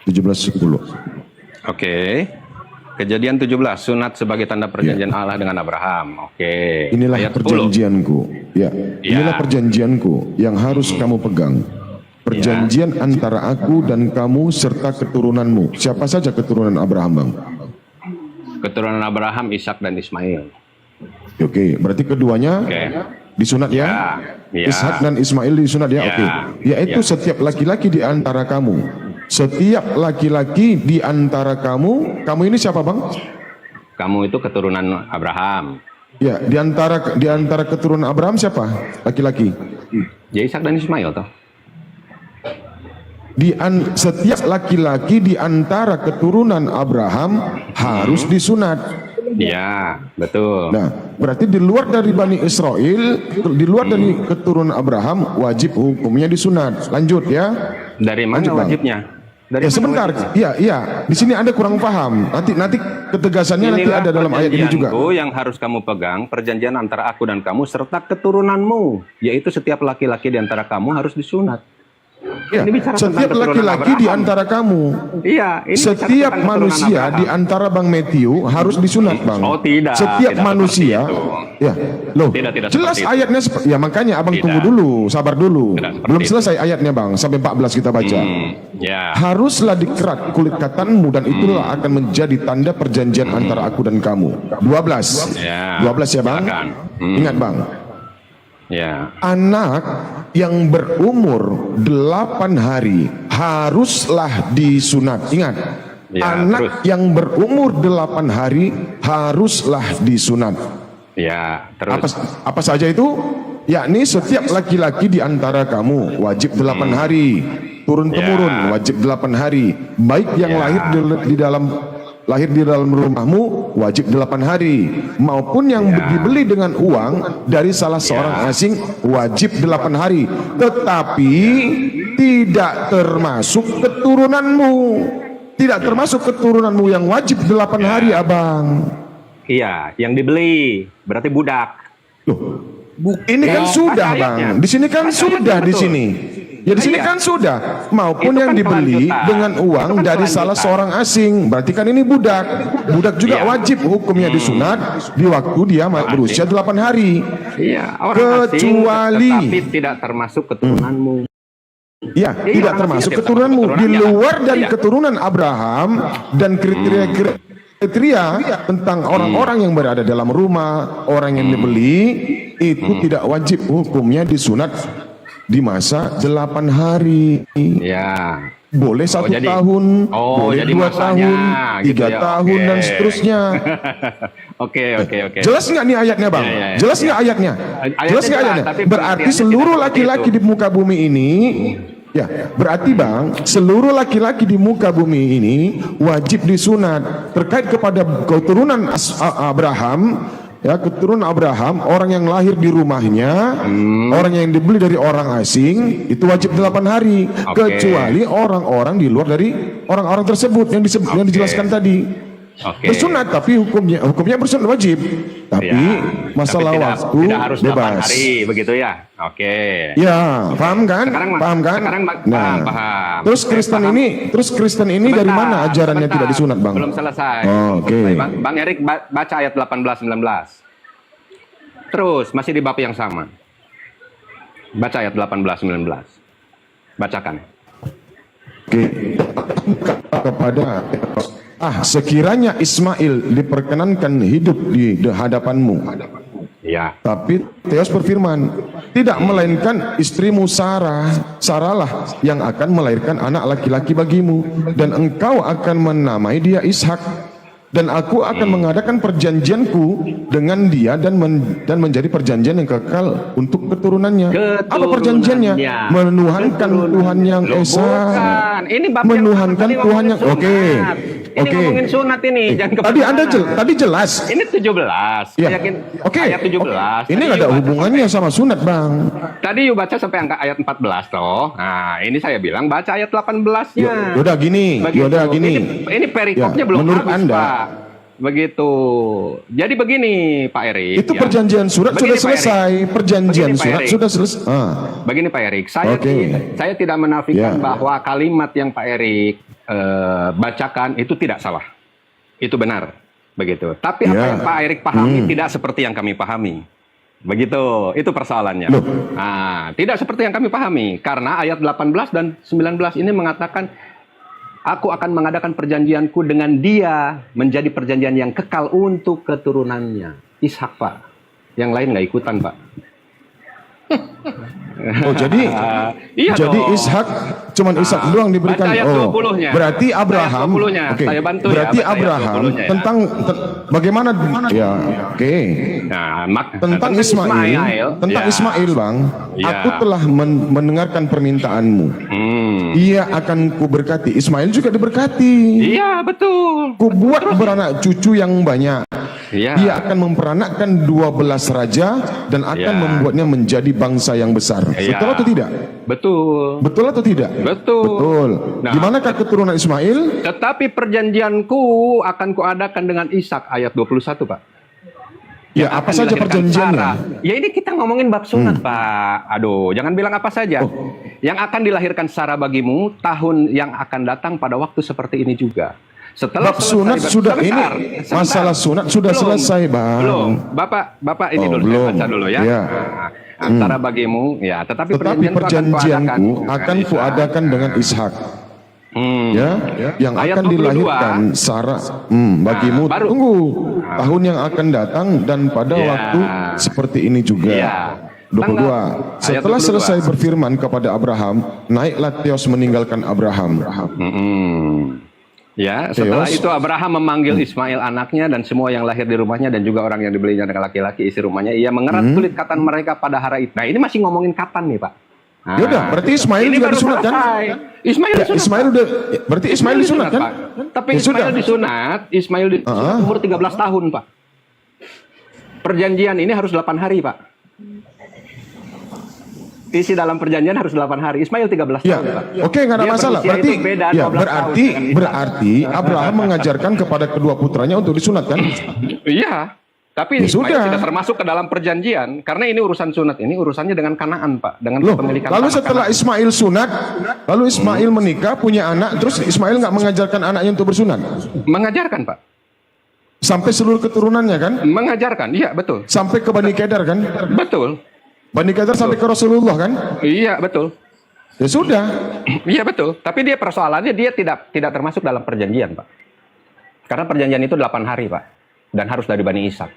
17 10. Oke. Kejadian 17, sunat sebagai tanda perjanjian Allah dengan Abraham. Oke. Inilah Ayat 10. perjanjianku. Ya, inilah perjanjianku yang harus kamu pegang. Perjanjian antara aku dan kamu serta keturunanmu. Siapa saja keturunan Abraham, Bang? Keturunan Abraham, Ishak dan Ismail. Oke, berarti keduanya disunat ya? Ya. Ishak dan Ismail disunat ya? Ya. Oke. Yaitu setiap laki-laki di antara kamu. Setiap laki-laki di antara kamu. Kamu ini siapa Bang? Kamu itu keturunan Abraham. Ya, di antara keturunan Abraham siapa? Laki-laki. Ya, Ishak dan Ismail toh. Setiap laki-laki di antara keturunan Abraham harus disunat. Ya, betul. Nah, berarti di luar dari Bani Israel, di luar dari keturunan Abraham, wajib hukumnya disunat. Lanjut ya. Dari mana Lanjut, Bang. wajibnya? Dari Ya mana sebentar, wajibnya? iya. Di sini ada kurang paham. Nanti ketegasannya nanti Inilah ada dalam ayat ini juga. perjanjianku yang harus kamu pegang, perjanjian antara aku dan kamu serta keturunanmu, yaitu setiap laki-laki di antara kamu harus disunat. Ya, Ini bicara tentang setiap keturunan laki-laki di Abraham. antara kamu, Iya, ini bicara setiap tentang keturunan manusia Abraham. di antara Bang Matthew harus disunat, Bang. Oh, tidak, Setiap tidak manusia, seperti ya, loh, Tidak jelas seperti itu. ayatnya, ya makanya Abang Tidak. tunggu dulu, sabar dulu. Tidak seperti Belum itu. selesai ayatnya, Bang, sampai 14 kita baca. Ya. Haruslah dikerat kulit katanmu dan itulah akan menjadi tanda perjanjian antara aku dan kamu. 12. Ya. 12 ya, Bang. Silakan. Ingat, Bang. Ya. Anak yang berumur 8 hari haruslah disunat. Ingat, Ya, anak terus. yang berumur 8 hari haruslah disunat. Ya, terus. Apa saja itu? Yakni setiap laki-laki di antara kamu wajib 8 hari. Turun temurun wajib 8 hari. Baik yang lahir di dalam rumahmu wajib 8 hari, maupun yang dibeli dengan uang dari salah seorang asing wajib 8 hari, tetapi tidak termasuk keturunanmu. Tidak termasuk keturunanmu yang wajib 8 hari, Abang. Iya, yang dibeli berarti budak. Loh, ini kan sudah, Bang. Di sini kan sudah di sini. Ya di sini Iya. kan sudah, maupun Itu yang kan dibeli kelanjutan. dengan uang Itu kan dari salah kelanjutan. seorang asing. Berarti kan ini budak. Budak juga Iya. wajib hukumnya disunat di waktu dia berusia 8 hari. Iya, orang Kecuali- asing tetapi tidak termasuk keturunanmu. Ya, tidak orang termasuk asing tidak keturunanmu. termasuk Di keturunannya. luar dari Iya. keturunan Abraham dan kriteria tentang orang-orang yang berada dalam rumah, orang yang dibeli, itu tidak wajib hukumnya disunat di masa 8 hari. Ya. Boleh 1 jadi- tahun, boleh jadi 2 masanya, tahun, 3 gitu ya. tahun, dan Oke. seterusnya. Oke. Jelas nggak nih ayatnya, Bang? Ya. Jelas nggak ayatnya? Ayatnya Jelas nggak jelas, ayatnya? tapi Berarti pengertiannya seluruh tidak seperti laki-laki itu. di muka bumi ini, ya, berarti Bang, seluruh laki-laki di muka bumi ini wajib disunat. Terkait kepada keturunan Abraham, ya, keturunan Abraham, orang yang lahir di rumahnya, orang yang dibeli dari orang asing, itu wajib 8 hari. Oke. Kecuali orang-orang di luar dari orang-orang tersebut yang dijelaskan tadi. Oke. Bersunat tapi hukumnya bersunat wajib. Tapi Ya, masalah tapi waktu tidak harus 8 bebas. hari begitu ya. Oke. Ya, paham kan? Sekarang Paham kan? sekarang paham. Terus Kristen ini dari Sebentar, mana ajarannya sebentar. tidak disunat, Bang? Belum selesai. Oh, oke. Selesai, Bang Erik baca ayat 18 19. Terus masih di bab yang sama. Baca ayat 18 19. Bacakan. Oke. Kepada sekiranya Ismail diperkenankan hidup di hadapanmu. Ya. Tapi Theos berfirman, tidak melainkan istrimu Sarahlah yang akan melahirkan anak laki-laki bagimu, dan engkau akan menamai dia Ishak. Dan aku akan mengadakan perjanjianku dengan dia dan menjadi perjanjian yang kekal untuk keturunannya. Apa perjanjiannya? Menuhankan Tuhan yang Esa. Bukan. Ini bab Menuhankan yang Tuhan yang Oke. Ini Oke. ngomongin sunat ini, jangan Tadi jelas. Ini 17. Ya. Saya yakin Oke. ayat 17. Ini nggak ada hubungannya sama sunat, Bang. Tadi you baca sampai angka ayat 14 toh. Nah, ini saya bilang baca ayat 18-nya. Yaudah gini. Ini perikopnya Ya, belum menurut habis, Anda. Pak. Begitu. Jadi begini, Pak Erik. Itu ya. perjanjian surat Begini, sudah Pak selesai. Erik. Perjanjian Begini, Pak surat Erik. sudah selesai. Begini Pak Erik, saya tidak Ya. menafikan bahwa kalimat yang Pak Erik bacakan itu tidak salah. Itu benar, begitu. Tapi apa Ya. yang Pak Erik pahami tidak seperti yang kami pahami. Begitu, itu persoalannya. Loh. Nah, tidak seperti yang kami pahami. Karena ayat 18 dan 19 ini mengatakan, aku akan mengadakan perjanjianku dengan dia menjadi perjanjian yang kekal untuk keturunannya. Ishak, Pak. Yang lain nggak ikutan, Pak. Oh, jadi Iya jadi dong. Ishak cuman Ishak doang diberikan. Baca ayat 20-nya. Berarti Ayat Abraham. 20-nya. Oke. Saya bantu ya, Berarti baca ayat Abraham 20-nya ya. tentang bagaimana ya, oke. Nah, Tentang Ismail, Bang. Ya. Aku telah mendengarkan permintaanmu. Ia akan kuberkati. Ismail juga diberkati. Iya, betul. Ku buat beranak cucu yang banyak. Iya. Dia akan memperanakkan 12 raja dan akan Ya. membuatnya menjadi bangsa yang besar. Iya. Betul atau tidak? Betul. Betul atau tidak? Betul. Betul. Nah. Gimanakah keturunan Ismail? Tetapi perjanjianku akan kuadakan dengan Ishak, ayat 21, Pak. Ya, apa Akan saja dilahirkan perjanjiannya? Sarah. Ya ini kita ngomongin bab sunat, Pak. Aduh, jangan bilang apa saja. Yang akan dilahirkan Sarah bagimu tahun yang akan datang pada waktu seperti ini juga. Setelah Bab sunat sudah sebentar. masalah sunat sudah selesai, Bang. Belum. Bapak ini dulu belum. saya baca dulu ya. Ya. Nah, antara bagimu ya, tetapi Tetapi perjanjianku akan Ishak. kuadakan dengan Ishak. Ya, yang Ayat akan 22. dilahirkan Sarah bagimu. baru. Tunggu tahun yang akan datang dan pada Ya. waktu seperti ini juga. Ya. 22. Ayat Setelah 22. selesai berfirman kepada Abraham, naiklah Theos meninggalkan Abraham. Ya, setelah Theos. itu Abraham memanggil Ismail anaknya dan semua yang lahir di rumahnya dan juga orang yang dibelinya dengan laki-laki isi rumahnya. Ia mengerat kulit katan mereka pada hari itu. Nah, ini masih ngomongin kapan nih, Pak? Nah, Yaudah, berarti Ismail ini juga baru disunat kan? selesai. Ismail Ya, disunat. Ismail udah, berarti Ismail disunat kan? Pak. Tapi Ya, Ismail sudah. disunat, umur 13 tahun, Pak. Perjanjian ini harus 8 hari, Pak. Isi dalam perjanjian harus 8 hari. Ismail 13 Ya, tahun, Pak. oke, nggak ada Dia masalah. berusia Berarti, itu beda ya, 12 tahun dengan Ishak. berarti Abraham mengajarkan kepada kedua putranya untuk disunat kan? Iya, tapi Ya Ismail sudah. tidak termasuk ke dalam perjanjian karena ini urusan sunat, ini urusannya dengan Kanaan, Pak, dengan Loh, kepemilikan lalu tanah setelah Kanaan. Ismail sunat, lalu Ismail menikah punya anak, terus Ismail nggak mengajarkan anaknya untuk bersunat Mengajarkan, Pak. sampai seluruh keturunannya kan? Mengajarkan, iya betul. Sampai ke Bani Kedar kan? Betul. Bani Kedar sampai ke Rasulullah kan? Iya, betul. Ya sudah. Iya, betul. Tapi dia persoalannya dia tidak termasuk dalam perjanjian, Pak. Karena perjanjian itu 8 hari, Pak. Dan harus dari Bani Ishak.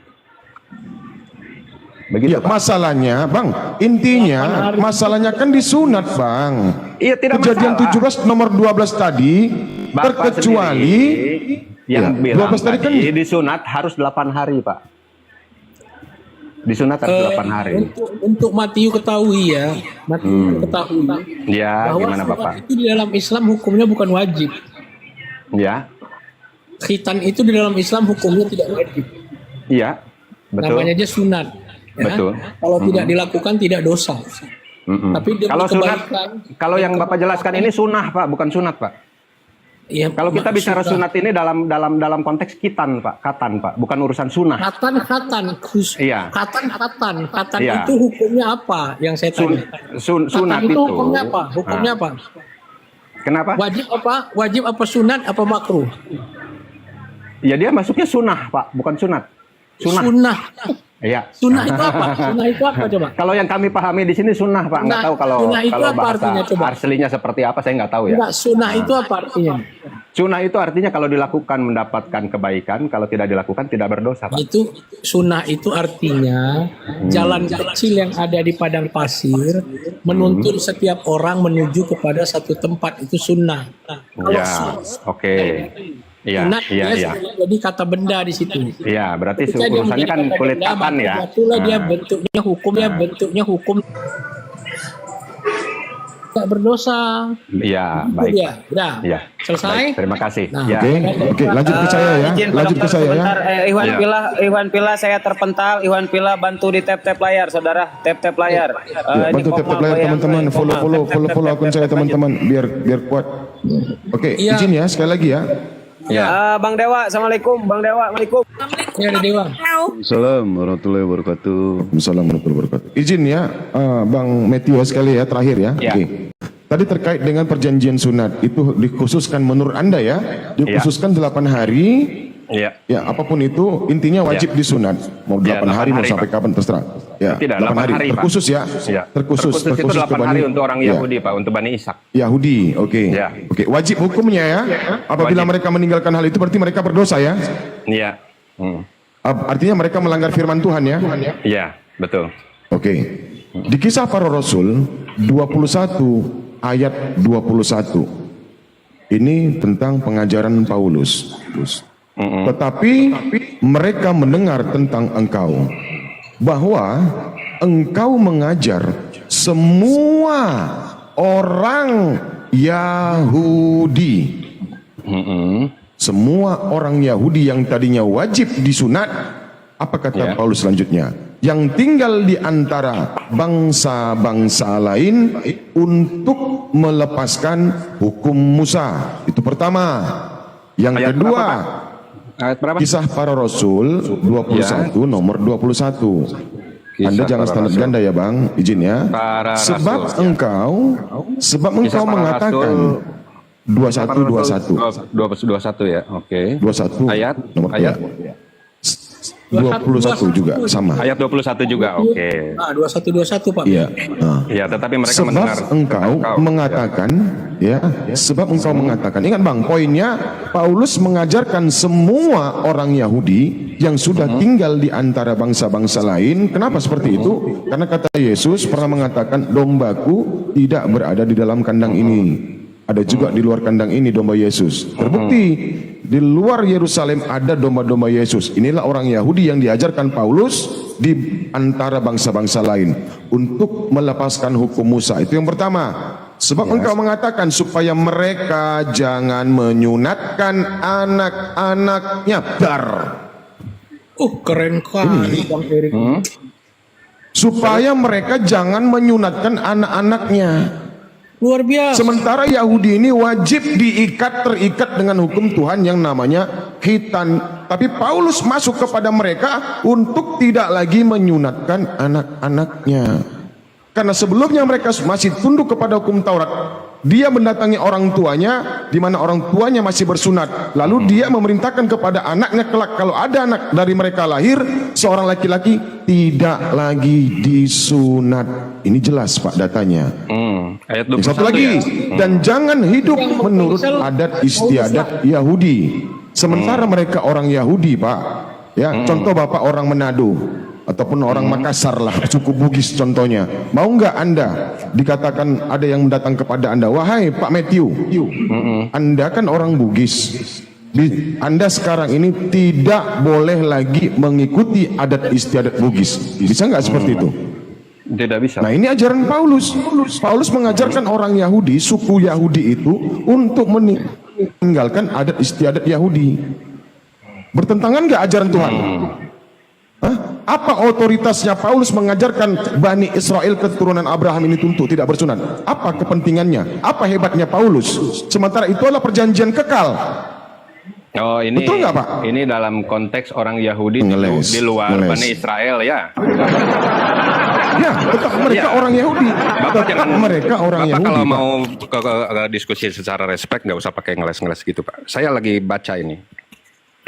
Begitu, Ya, Pak. masalahnya, Bang, intinya masalahnya kan disunat, Bang. Iya, tidak Kejadian masalah. 17 nomor 12 tadi Bapak terkecuali sendiri yang ya, bilang 12 tadi kan disunat harus 8 hari, Pak. Disunat harus 8 hari. Untuk Matiu ketahui ya, Matiu ketahui Ya, bahwa gimana sunat Bapak? itu di dalam Islam hukumnya bukan wajib. Ya, Khitan itu di dalam Islam hukumnya tidak wajib. iya, betul. Namanya aja sunat. Ya. Betul. Kalau tidak dilakukan tidak dosa. Tapi demi Kalau sunat, kebaikan, kalau yang Bapak jelaskan ini sunnah, Pak, bukan sunat, Pak. Ya, Kalau kita bicara sunat ini dalam konteks katan Pak, bukan urusan sunah. Katan, Iya. katan Iya. itu hukumnya apa? Yang saya tanya. Sunat Katan itu. hukumnya apa? Hukumnya apa? Kenapa? Wajib apa sunat apa makruh? Ya dia masuknya sunah Pak, bukan sunat. Sunah. Sunnah. Iya. Sunnah itu apa? Sunnah itu apa coba? Kalau yang kami pahami di sini sunnah Pak, nggak tahu kalau sunnah itu apa bahasa artinya, coba? aslinya seperti apa saya nggak tahu ya. Enggak, sunnah itu apa artinya? Sunnah itu artinya kalau dilakukan mendapatkan kebaikan, kalau tidak dilakukan tidak berdosa Pak. Itu sunnah itu artinya jalan kecil yang ada di padang pasir menuntun setiap orang menuju kepada satu tempat, itu sunnah. Nah, kalau Ya, oke. Iya, sunnah iya, dia iya. jadi kata benda di situ. Iya, berarti Ketika dia urusannya kan menjadi kata kulit benda, katan ya. maka itulah dia Nah. bentuknya hukum tidak berdosa. Iya, Itu baik. dia. Udah. Iya. Selesai? Baik, terima kasih. Nah, Ya. Oke, lanjut ke saya ya. Izin Pak Lanjut ke Dokter saya ya. sebentar. Iwan Ya. Pila saya terpental. Iwan Pila bantu di tap layar, saudara. Tap layar. Ya, Ini bantu tap Kopmal layar goyang. teman-teman, follow akun saya teman-teman biar kuat. Oke, Iya. izin ya sekali lagi ya. Ya. Bang Dewa, assalamualaikum. Bang Dewa, waalaikum. Ya, ada Dewa. Assalamualaikum warahmatullahi wabarakatuh. Assalamualaikum warahmatullahi wabarakatuh. Izin ya, Bang Matthew sekali ya terakhir ya. Ya. Oke. Tadi terkait dengan perjanjian sunat itu dikhususkan menurut Anda ya, dikhususkan 8 hari. Iya. Ya, apapun itu intinya wajib disunat. Mau 8 Ya, hari 8 mau hari, sampai Pak. kapan terserah. Ya, Tidak, 8 hari. 8 hari, Pak. Terkhusus ya. Iya. Terkhusus itu ke 8 hari Bani- untuk orang ya. Yahudi Pak, untuk Bani Ishak. Yahudi, oke. Ya. Oke, wajib hukumnya ya. Apabila Wajib. mereka meninggalkan hal itu berarti mereka berdosa ya. Iya. Artinya mereka melanggar firman Tuhan ya. Iya, betul. Oke. Di Kisah Para Rasul 21 ayat 21. Ini tentang pengajaran Paulus. Tetapi mereka mendengar tentang engkau bahwa engkau mengajar semua orang Yahudi. Semua orang Yahudi yang tadinya wajib disunat, apa kata Ya. Paulus selanjutnya? Yang tinggal di antara bangsa-bangsa lain untuk melepaskan hukum Musa. Itu pertama. Yang Ayat kedua, berapa, Pak? Ayat berapa? Kisah Para Rasul 21 nomor 21. Anda jangan Para standar Rasul. ganda ya Bang, izin ya. Para Sebab Rasul. engkau Kisah Para mengatakan Rasul. 21 ya. Oke. 21 Ayat nomor ayat 21 juga sama. ayat 21 juga. Oke. 21 Pak. Iya. Nah. Ya, tetapi mereka mendengar Sebab engkau mengatakan ya, sebab engkau mengatakan. Ingat Bang, poinnya Paulus mengajarkan semua orang Yahudi yang sudah tinggal di antara bangsa-bangsa lain. Kenapa seperti itu? Karena kata Yesus pernah mengatakan, dombaku tidak berada di dalam kandang ini. Ada juga di luar kandang ini domba Yesus. Terbukti di luar Yerusalem ada domba-domba Yesus. Inilah orang Yahudi yang diajarkan Paulus di antara bangsa-bangsa lain untuk melepaskan hukum Musa. Itu yang pertama. Sebab engkau mengatakan supaya mereka jangan menyunatkan anak-anaknya. Dar. Keren kali Bang Erik. Supaya mereka jangan menyunatkan anak-anaknya. Luar biasa. Sementara Yahudi ini wajib terikat dengan hukum Tuhan yang namanya khitan. Tapi Paulus masuk kepada mereka untuk tidak lagi menyunatkan anak-anaknya. Karena sebelumnya mereka masih tunduk kepada hukum Taurat. Dia mendatangi orang tuanya, di mana orang tuanya masih bersunat. Lalu dia memerintahkan kepada anaknya kelak, kalau ada anak dari mereka lahir, seorang laki-laki tidak lagi disunat. Ini jelas Pak datanya. Ayat Yang 21 satu lagi, ya. dan jangan hidup menurut adat istiadat Yahudi. Sementara mereka orang Yahudi Pak. Ya, contoh Bapak orang Manado ataupun orang Makassar lah, suku Bugis contohnya. Mau nggak Anda dikatakan ada yang datang kepada Anda, wahai Pak Matthew, Anda kan orang Bugis. Anda sekarang ini tidak boleh lagi mengikuti adat istiadat Bugis. Bisa nggak seperti itu? Tidak bisa. Nah ini ajaran Paulus. Paulus mengajarkan orang Yahudi, suku Yahudi itu untuk meninggalkan adat istiadat Yahudi. Bertentangan nggak ajaran Tuhan? Hah? Apa otoritasnya Paulus mengajarkan Bani Israel keturunan Abraham ini untuk tidak bersunat? Apa kepentingannya? Apa hebatnya Paulus? Sementara itu adalah perjanjian kekal. Oh, ini Betul nggak, Pak? Ini dalam konteks orang Yahudi Ngeles, di luar ngeles. Bani Israel ya. Ya, tetap mereka Ya. orang Yahudi. Bapak Tetap mereka orang Bapak Yahudi. kalau Pak. mau ke diskusi secara respect nggak usah pakai ngeles-ngeles gitu, Pak. Saya lagi baca ini.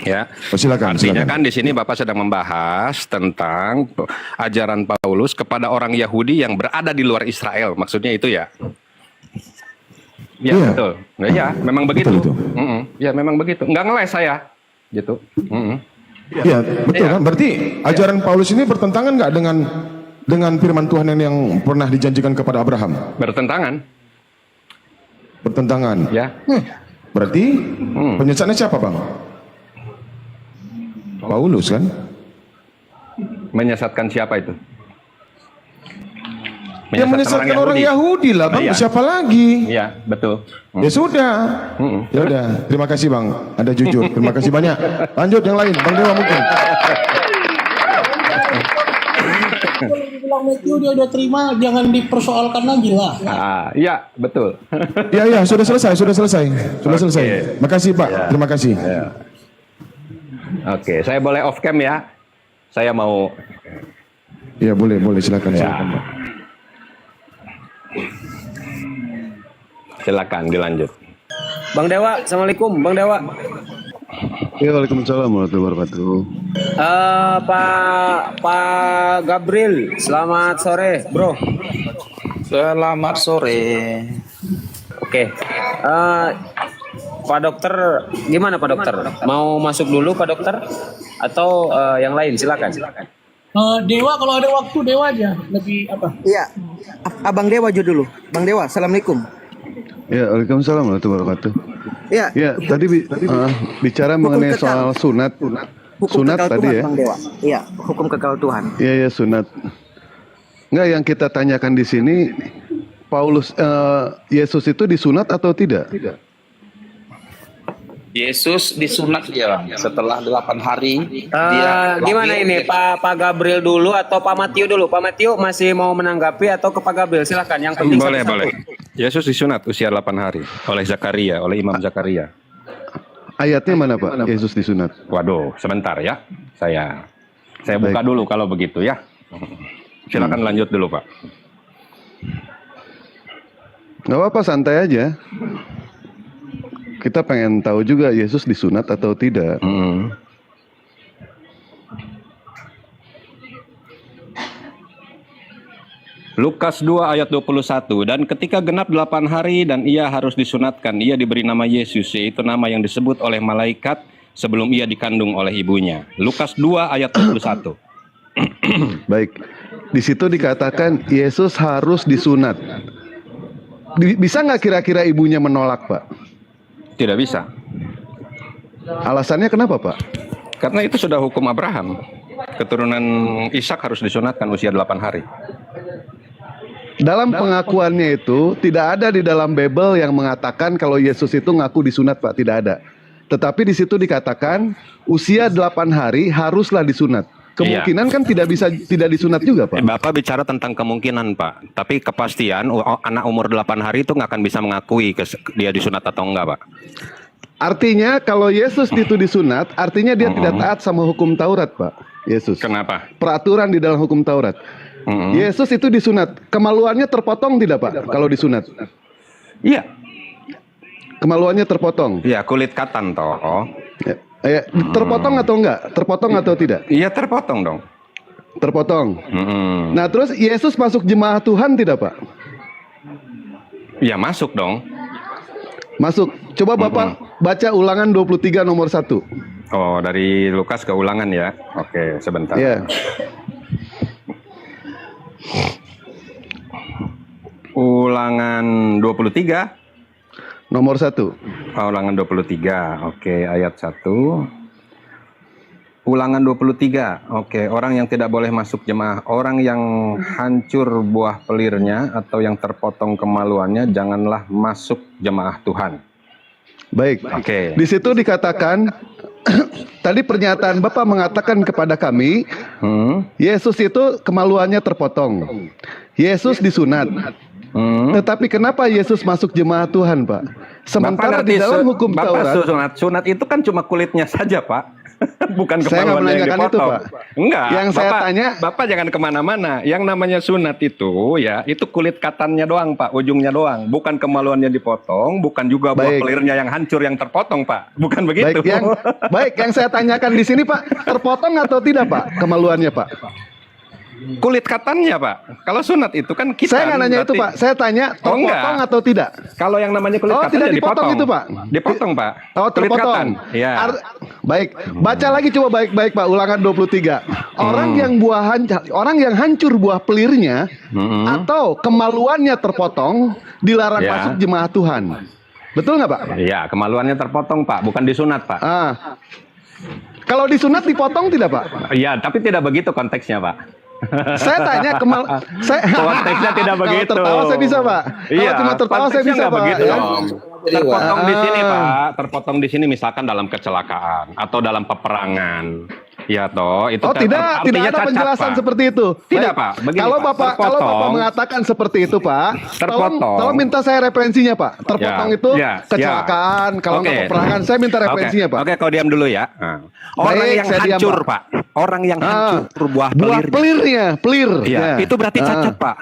Ya, Oh, silakan, artinya silakan. kan di sini Bapak sedang membahas tentang ajaran Paulus kepada orang Yahudi yang berada di luar Israel. Maksudnya itu ya? Ya, Iya. betul. Nah, ya, memang begitu. Betul itu. Ya, memang begitu. Nggak ngeles saya, gitu. Ya, betul Iya. kan? Berarti ajaran Paulus ini bertentangan nggak dengan firman Tuhan yang pernah dijanjikan kepada Abraham? Bertentangan, Bertentangan. ya. Berarti penyesatnya siapa, Bang? Paulus kan? Menyesatkan siapa itu? Yang menyesatkan orang Yahudi lah, Bang. Iya. Siapa lagi? Iya, betul. Ya sudah. Ya udah. Terima kasih, Bang. Anda jujur. Terima kasih banyak. Lanjut yang lain, Bang Dewa mungkin. Bilang Matthew dia udah terima, jangan dipersoalkan lagi lah. Iya, betul. Ya, sudah selesai. Makasih, Pak. Terima kasih. Oke, saya boleh off cam ya? Saya mau. Ya, boleh, silakan. Silakan, Pak. Silakan dilanjut. Bang Dewa, assalamualaikum, Bang Dewa. Ya, waalaikumsalam warahmatullahi wabarakatuh. Pak Gabriel, selamat sore, bro. Selamat sore. Oke. Pak Dokter, gimana Pak Dokter? Mau masuk dulu Pak Dokter? Atau yang lain? Silakan. Dewa kalau ada waktu Dewa aja lebih apa? Iya. Abang Dewa dulu. Bang Dewa, assalamualaikum. Ya, waalaikumsalam warahmatullahi wabarakatuh. Ya, Ya, tadi bicara mengenai kekal. soal sunat. hukum Sunat kekal tadi Tuhan, ya. Bang Dewa. Iya, hukum kekal Tuhan. Ya, sunat. Enggak, yang kita tanyakan di sini Paulus Yesus itu disunat atau tidak? Yesus disunat ya setelah 8 hari. Gimana lahir. ini Pak Gabriel dulu atau Pak Matthew dulu? Pak Matthew masih mau menanggapi atau ke Pak Gabriel? Silakan. Yang penting Boleh, satu-satu. boleh. Yesus disunat usia 8 hari oleh Zakaria, oleh Imam Zakaria. Ayatnya mana, Pak? Yesus disunat. Waduh, sebentar ya. Saya buka dulu kalau begitu ya. Silakan lanjut dulu, Pak. Nggak apa-apa, santai aja. Kita pengen tahu juga Yesus disunat atau tidak. Lukas 2 ayat 21, dan ketika genap 8 hari dan ia harus disunatkan, ia diberi nama Yesus, yaitu nama yang disebut oleh malaikat sebelum ia dikandung oleh ibunya. Lukas 2 ayat 21. Baik. Di situ dikatakan Yesus harus disunat. Bisa nggak kira-kira ibunya menolak, Pak? Tidak bisa. Alasannya kenapa, Pak? Karena itu sudah hukum Abraham. Keturunan Ishak harus disunatkan usia 8 hari. Dalam pengakuannya itu tidak ada di dalam Bible yang mengatakan kalau Yesus itu ngaku disunat, Pak. Tidak ada. Tetapi di situ dikatakan usia 8 hari haruslah disunat. Kemungkinan kan tidak disunat juga, Pak. Bapak bicara tentang kemungkinan, Pak. Tapi kepastian anak umur 8 hari itu nggak akan bisa mengakui dia disunat atau enggak, Pak. Artinya kalau Yesus itu disunat, artinya dia tidak taat sama hukum Taurat, Pak. Yesus. Kenapa? Peraturan di dalam hukum Taurat. Yesus itu disunat. Kemaluannya terpotong tidak, Pak? Kalau disunat? Iya. Kemaluannya terpotong. Iya, kulit katan toh. Terpotong atau enggak? Terpotong atau tidak? Iya, terpotong dong. Terpotong. Nah, terus Yesus masuk jemaah Tuhan tidak, Pak? Iya, masuk dong. Masuk. Coba Bapak baca Ulangan 23 nomor 1. Oh, dari Lukas ke Ulangan ya. Oke, sebentar. Iya. Ulangan 23 nomor 1. Ulangan 23. Oke, ayat 1. Ulangan 23. Oke, orang yang tidak boleh masuk jemaah, orang yang hancur buah pelirnya atau yang terpotong kemaluannya, janganlah masuk jemaah Tuhan. Baik. Oke. Di situ dikatakan tadi pernyataan Bapak mengatakan kepada kami, Yesus itu kemaluannya terpotong. Yesus disunat. Tetapi kenapa Yesus masuk jemaat Tuhan, Pak? Sementara di dalam hukum Taurat, sunat itu kan cuma kulitnya saja, Pak. Bukan saya nggak kemaluannya yang menanyakan itu, dipotong. Pak. Enggak. Yang saya tanya, Bapak jangan kemana-mana. Yang namanya sunat itu, ya, itu kulit katannya doang, Pak, ujungnya doang. Bukan kemaluannya dipotong, bukan juga buah pelirnya yang hancur yang terpotong, Pak. Bukan begitu. Baik, yang saya tanyakan di sini, Pak, terpotong atau tidak, Pak, kemaluannya, Pak? Kulit katannya, Pak. Kalau sunat itu kan kita. Saya nggak nanya itu, Pak. Saya tanya terpotong atau tidak. Kalau yang namanya kulit katan tidak ya dipotong dipotong itu, Pak. Dipotong, Pak. Oh, Kulit terpotong. katan. Ya. Baik, baca lagi coba baik-baik, Pak. Ulangan 23. Orang yang hancur buah pelirnya atau kemaluannya terpotong dilarang masuk jemaat Tuhan. Betul nggak, Pak? Iya, kemaluannya terpotong, Pak. Bukan disunat, Pak. Kalau disunat dipotong tidak, Pak? Iya, tapi tidak begitu konteksnya, Pak. Saya tanya konteksnya tidak begitu. Kalau tertawa saya bisa, Pak. Iya, kalau cuma tertawa saya bisa, Pak. Begitu Ya. dong. Terpotong di sini, Pak. Terpotong di sini misalkan dalam kecelakaan atau dalam peperangan. Ya toh, itu tidak ada cacat, penjelasan Pak. seperti itu. Tidak, Baik. Pak. Begini, Kalau Pak. Bapak mengatakan seperti itu, Pak, tolong minta saya referensinya, Pak. Terpotong itu kecelakaan, kalau nggak peperangan, saya minta referensinya, Pak. Oke, kau diam dulu ya. Orang yang hancur, Pak. Orang yang hancur buah pelirnya. Pelir. Ya. Itu berarti cacat, Pak.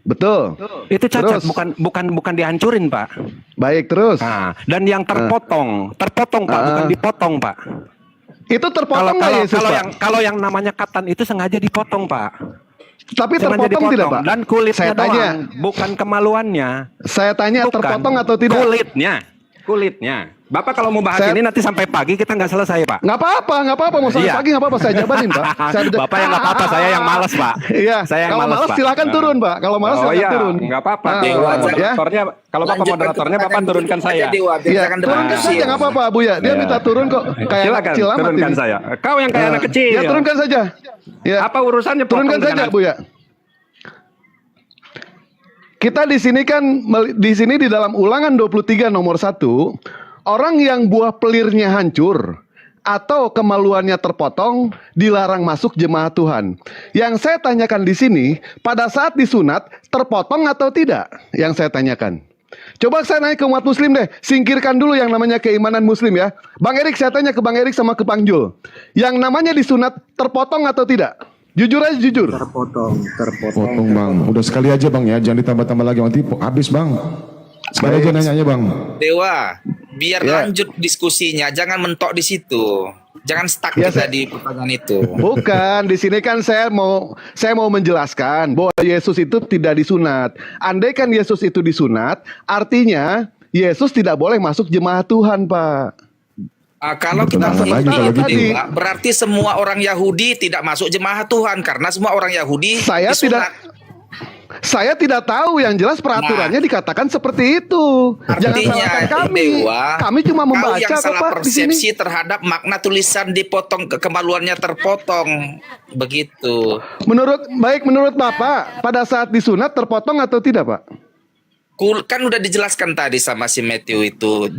Betul. Itu cacat, Terus. bukan dihancurin, Pak. Baik, terus. Nah, dan yang terpotong, Pak, bukan dipotong, Pak. Itu terpotong nggak Yesus, Pak? Kalau yang namanya katan itu sengaja dipotong, Pak. Tapi terpotong tidak, Pak? Dan kulitnya saya tanya, doang, bukan kemaluannya. Saya tanya Bukan. terpotong atau tidak? Kulitnya. Bapak kalau mau bahas ini nanti sampai pagi kita nggak selesai, Pak. Nggak apa-apa. Mau sampai pagi nggak apa-apa. Saya jabanin, Pak. Bapak yang nggak apa-apa, saya yang malas, Pak. Iya. Saya yang kalau malas, Pak. silakan turun, Pak. Kalau malas silakan turun. Nggak apa-apa. Moderatornya, kalau Bapak moderatornya, Bapak turunkan saya. Iya, turunkan saja nggak apa-apa, Buya. Dia minta turun kok. Kayak Silakan, kecil amat turunkan ini. saya. Kau yang kayak anak kecil. Ya, turunkan saja. Ya. Apa urusannya? Turunkan saja, Buya. Kita di sini kan di dalam Ulangan 23 nomor 1, orang yang buah pelirnya hancur atau kemaluannya terpotong dilarang masuk jemaat Tuhan. Yang saya tanyakan di sini, pada saat disunat terpotong atau tidak? Yang saya tanyakan. Coba saya naik ke umat muslim deh, singkirkan dulu yang namanya keimanan muslim ya. Bang Erik, saya tanya ke Bang Erik sama ke Bang Jul. Yang namanya disunat terpotong atau tidak? Jujur aja, jujur. Terpotong. Potong, Bang. Udah sekali aja, Bang ya. Jangan ditambah-tambah lagi, nanti habis, Bang. Sekali aja nanyanya, Bang. Dewa, biar lanjut diskusinya, jangan mentok di situ. Jangan stuck kita di pertanyaan itu. Bukan, di sini kan saya mau menjelaskan bahwa Yesus itu tidak disunat. Andaikan Yesus itu disunat, artinya Yesus tidak boleh masuk jemaat Tuhan, Pak. Kalau kita tadi, berarti semua orang Yahudi tidak masuk jemaat Tuhan karena semua orang Yahudi disunat. Saya tidak tahu, yang jelas peraturannya dikatakan seperti itu. Jangan salahkan kami. Kami cuma membaca yang salah kok, Pak, di sini. persepsi terhadap makna tulisan dipotong, kemaluannya terpotong. Begitu. Menurut Bapak, pada saat disunat terpotong atau tidak, Pak? Kan udah dijelaskan tadi sama si Matthew itu.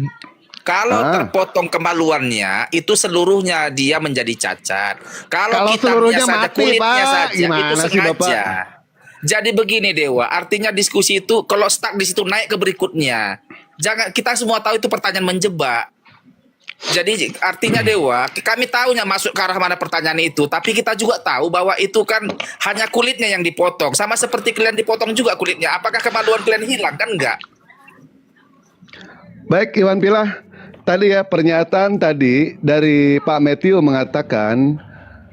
Kalau terpotong kemaluannya, itu seluruhnya dia menjadi cacat. Kalau seluruhnya saja, mati, kulitnya Pak, saja, gimana itu sih, sengaja. Bapak? Jadi begini, Dewa, artinya diskusi itu kalau stuck di situ naik ke berikutnya. Jangan, kita semua tahu itu pertanyaan menjebak. Jadi artinya Dewa, kami tahunya masuk ke arah mana pertanyaan itu, tapi kita juga tahu bahwa itu kan hanya kulitnya yang dipotong. Sama seperti kalian dipotong juga kulitnya. Apakah kemaluan kalian hilang? Kan enggak. Baik, Iwan Pilah. Tadi ya, pernyataan tadi dari Pak Matthew mengatakan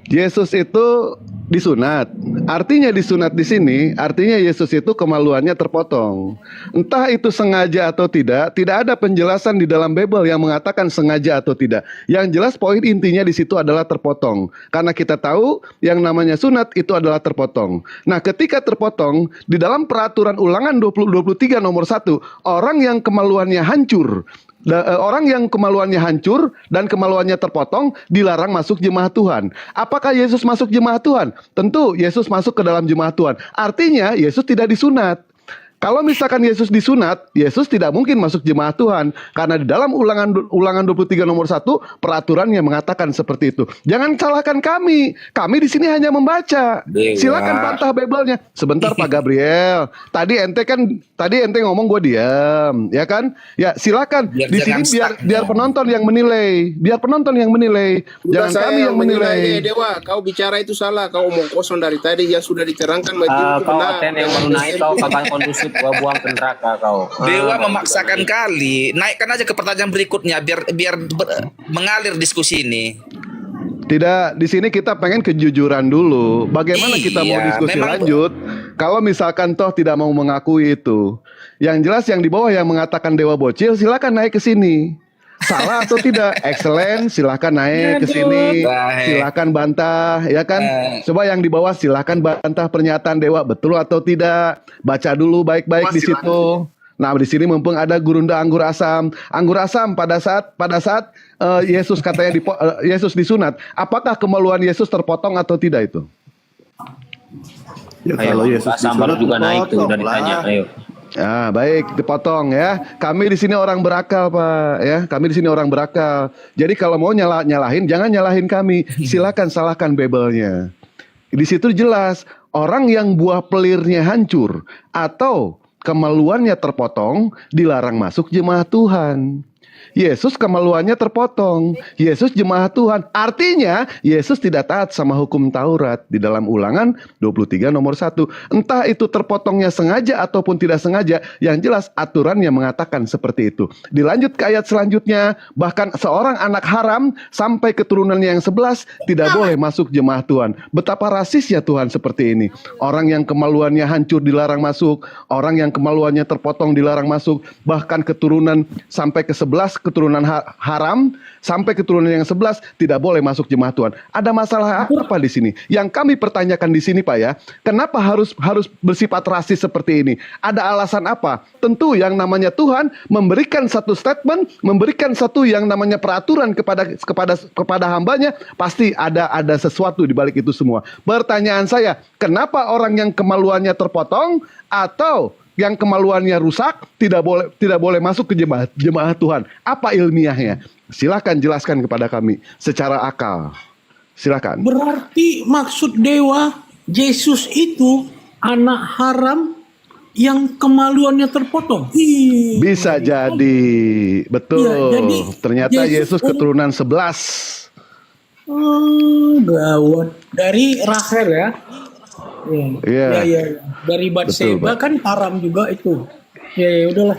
Yesus itu disunat. Artinya disunat di sini, artinya Yesus itu kemaluannya terpotong. Entah itu sengaja atau tidak ada penjelasan di dalam Bible yang mengatakan sengaja atau tidak. Yang jelas poin intinya di situ adalah terpotong. Karena kita tahu yang namanya sunat itu adalah terpotong. Nah, ketika terpotong, di dalam peraturan Ulangan 23 nomor 1, orang yang kemaluannya hancur dan kemaluannya terpotong dilarang masuk jemaat Tuhan. Apakah Yesus masuk jemaat Tuhan? Tentu Yesus masuk ke dalam jemaat Tuhan. Artinya Yesus tidak disunat. Kalau misalkan Yesus disunat, Yesus tidak mungkin masuk jemaat Tuhan. Karena di dalam ulangan 23 nomor 1, peraturannya mengatakan seperti itu. Jangan salahkan kami. Kami di sini hanya membaca. Dewa. Silakan bantah Bible-nya. Sebentar Pak Gabriel. Tadi ente ngomong gue diam, ya kan? Ya silakan. Biar Di jangan sini stuck, biar ya. penonton yang menilai. Biar penonton yang menilai. Udah, Jangan saya kami yang menilai. Dewa, kau bicara itu salah. Kau omong kosong dari tadi yang sudah diterangkan Matthew itu Kau benar. aten yang baru naik, kau kapan kondusif gua buang ke neraka kau. Dewa memaksakan kali. Naikkan aja ke pertanyaan berikutnya biar mengalir diskusi ini. Tidak, di sini kita pengen kejujuran dulu. Bagaimana kita mau Iya, diskusi memang- lanjut kalau misalkan toh tidak mau mengakui itu. Yang jelas yang di bawah yang mengatakan dewa bocil silakan naik ke sini. Salah atau tidak? Excellent, silakan naik ke sini. Silakan bantah, ya kan? Coba yang di bawah silakan bantah pernyataan dewa betul atau tidak. Baca dulu baik-baik di situ. Nah, di sini mumpung ada gurunda anggur asam. Anggur asam pada saat Yesus katanya Yesus disunat, apakah kemaluan Yesus terpotong atau tidak itu? Ayo, sambar juga naik tuh udah ditanya. Ayo. Ah, baik, dipotong ya. Kami di sini orang berakal, Pak, ya. Kami di sini orang berakal. Jadi kalau mau nyalahin, jangan nyalahin kami. Silakan salahkan Bible-nya. Di situ jelas, orang yang buah pelirnya hancur atau kemaluannya terpotong dilarang masuk jemaat Tuhan. Yesus kemaluannya terpotong. Yesus jemaat Tuhan. Artinya Yesus tidak taat sama hukum Taurat di dalam Ulangan 23 nomor 1. Entah itu terpotongnya sengaja ataupun tidak sengaja, yang jelas aturannya mengatakan seperti itu. Dilanjut ke ayat selanjutnya, bahkan seorang anak haram sampai keturunannya yang 11 tidak boleh masuk jemaat Tuhan. Betapa rasisnya Tuhan seperti ini. Orang yang kemaluannya hancur dilarang masuk, orang yang kemaluannya terpotong dilarang masuk, bahkan keturunan sampai ke 11 keturunan haram sampai keturunan yang 11 tidak boleh masuk jemaat Tuhan. Ada masalah apa di sini? Yang kami pertanyakan di sini, Pak, ya, kenapa harus bersifat rasis seperti ini? Ada alasan apa? Tentu yang namanya Tuhan memberikan satu statement, memberikan satu yang namanya peraturan kepada hambanya, pasti ada sesuatu di balik itu semua. Pertanyaan saya, kenapa orang yang kemaluannya terpotong atau yang kemaluannya rusak tidak boleh masuk ke jemaat Tuhan? Apa ilmiahnya? Silakan jelaskan kepada kami secara akal. Silakan. Berarti maksud dewa Yesus itu anak haram yang kemaluannya terpotong. Bisa jadi, betul. Iya, jadi ternyata Yesus Yesus keturunan 11. Gawat. Dari Rahel ya. Iya. Iya. Dari Batseba kan haram juga itu. Ya udahlah.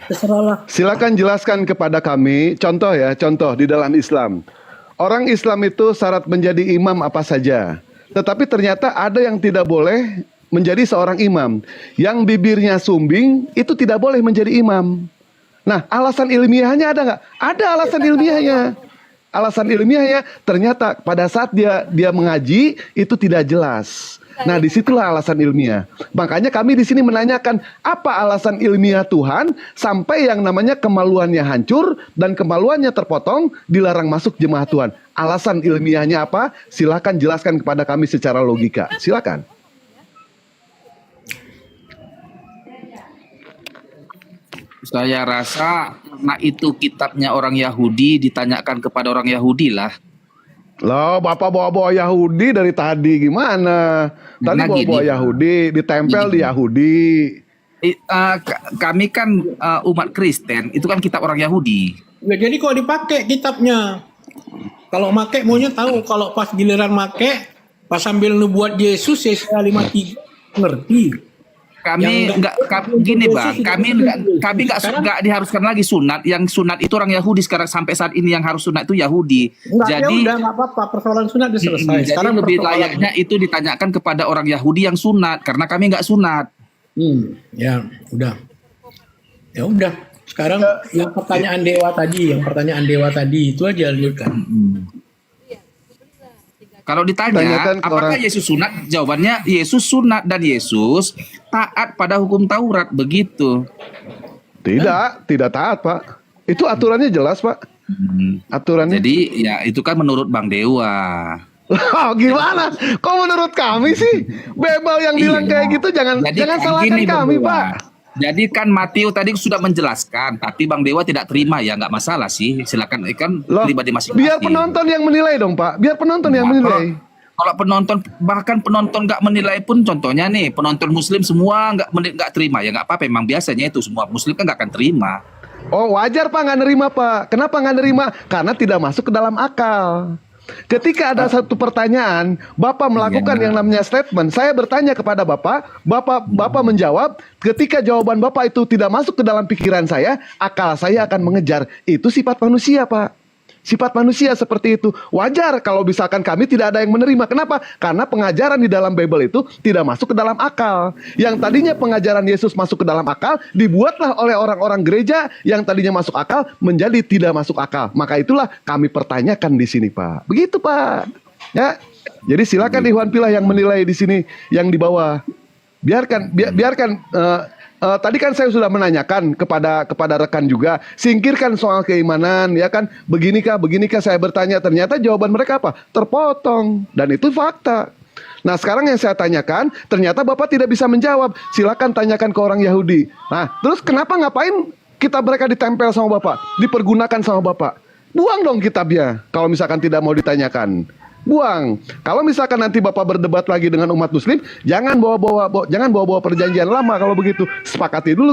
Terserahlah. Silakan jelaskan kepada kami contoh di dalam Islam. Orang Islam itu syarat menjadi imam apa saja. Tetapi ternyata ada yang tidak boleh menjadi seorang imam. Yang bibirnya sumbing itu tidak boleh menjadi imam. Nah, alasan ilmiahnya ada nggak? Ada alasan ilmiahnya. Alasan ilmiahnya ternyata pada saat dia mengaji itu tidak jelas. Nah, disitulah alasan ilmiah. Makanya kami di sini menanyakan apa alasan ilmiah Tuhan sampai yang namanya kemaluannya hancur dan kemaluannya terpotong dilarang masuk jemaat Tuhan. Alasan ilmiahnya apa? Silakan jelaskan kepada kami secara logika. Silakan. Saya rasa karena itu kitabnya orang Yahudi ditanyakan kepada orang Yahudi lah. Loh, Bapak bawa-bawa Yahudi dari tadi gimana? Tadi Nah, bawa-bawa gini. Yahudi, ditempel di Yahudi. Kami kan umat Kristen, itu kan kitab orang Yahudi. Ya, jadi kok dipakai kitabnya. Kalau make maunya tahu, kalau pas giliran make pas sambil nubuat Yesus Yesaya 53 ngerti. Kami gini bang, kami nggak diharuskan lagi sunat. Yang sunat itu orang Yahudi sekarang sampai saat ini yang harus sunat itu Yahudi. Jadi udah nggak apa-apa, persoalan sunat udah selesai. Jadi lebih layaknya itu ditanyakan kepada orang Yahudi yang sunat karena kami nggak sunat. Ya udah. Sekarang yang pertanyaan dewa tadi itu aja lanjutkan. Kalau ditanya Tanyakan ke apakah orang- Yesus sunat, jawabannya Yesus sunat dan Yesus taat pada hukum Taurat begitu. Tidak taat, Pak. Itu aturannya jelas, Pak. Aturannya. Jadi ya itu kan menurut Bang Dewa. Oh, gimana? Kok menurut kami sih Bebel yang bilang kayak gitu jangan salahkan gini, Bang kami, Dewa. Pak. Jadi kan Matius tadi sudah menjelaskan, tapi Bang Dewa tidak terima ya, nggak masalah sih. Silakan kan Loh, pribadi masing-masing. biar penonton yang menilai dong, Pak. Biar penonton yang Nah, menilai. Kalau penonton, bahkan penonton nggak menilai pun, contohnya nih penonton Muslim semua nggak terima ya, nggak apa-apa. Memang biasanya itu semua Muslim kan nggak akan terima. Oh, wajar, Pak, nggak nerima, Pak. Kenapa nggak nerima? Karena tidak masuk ke dalam akal. Ketika ada satu pertanyaan, Bapak melakukan yang namanya statement. Saya bertanya kepada Bapak menjawab. Ketika jawaban Bapak itu tidak masuk ke dalam pikiran saya, akal saya akan mengejar. Itu sifat manusia, Pak. Sifat manusia seperti itu. Wajar kalau misalkan kami tidak ada yang menerima. Kenapa? Karena pengajaran di dalam Bible itu tidak masuk ke dalam akal. Yang tadinya pengajaran Yesus masuk ke dalam akal, dibuatlah oleh orang-orang gereja yang tadinya masuk akal menjadi tidak masuk akal. Maka itulah kami pertanyakan di sini, Pak. Begitu, Pak. Ya. Jadi silakan Ikhwan Pilah yang menilai di sini, yang di bawah. Biarkan. Tadi kan saya sudah menanyakan kepada rekan juga, singkirkan soal keimanan, ya kan? Beginikah saya bertanya, ternyata jawaban mereka apa? Terpotong, dan itu fakta. Nah, sekarang yang saya tanyakan, ternyata Bapak tidak bisa menjawab. Silakan tanyakan ke orang Yahudi. Nah, terus ngapain mereka ditempel sama Bapak, dipergunakan sama Bapak? Buang dong kitabnya kalau misalkan tidak mau ditanyakan. Buang. Kalau misalkan nanti Bapak berdebat lagi dengan umat Muslim, jangan bawa-bawa perjanjian lama kalau begitu. Sepakati dulu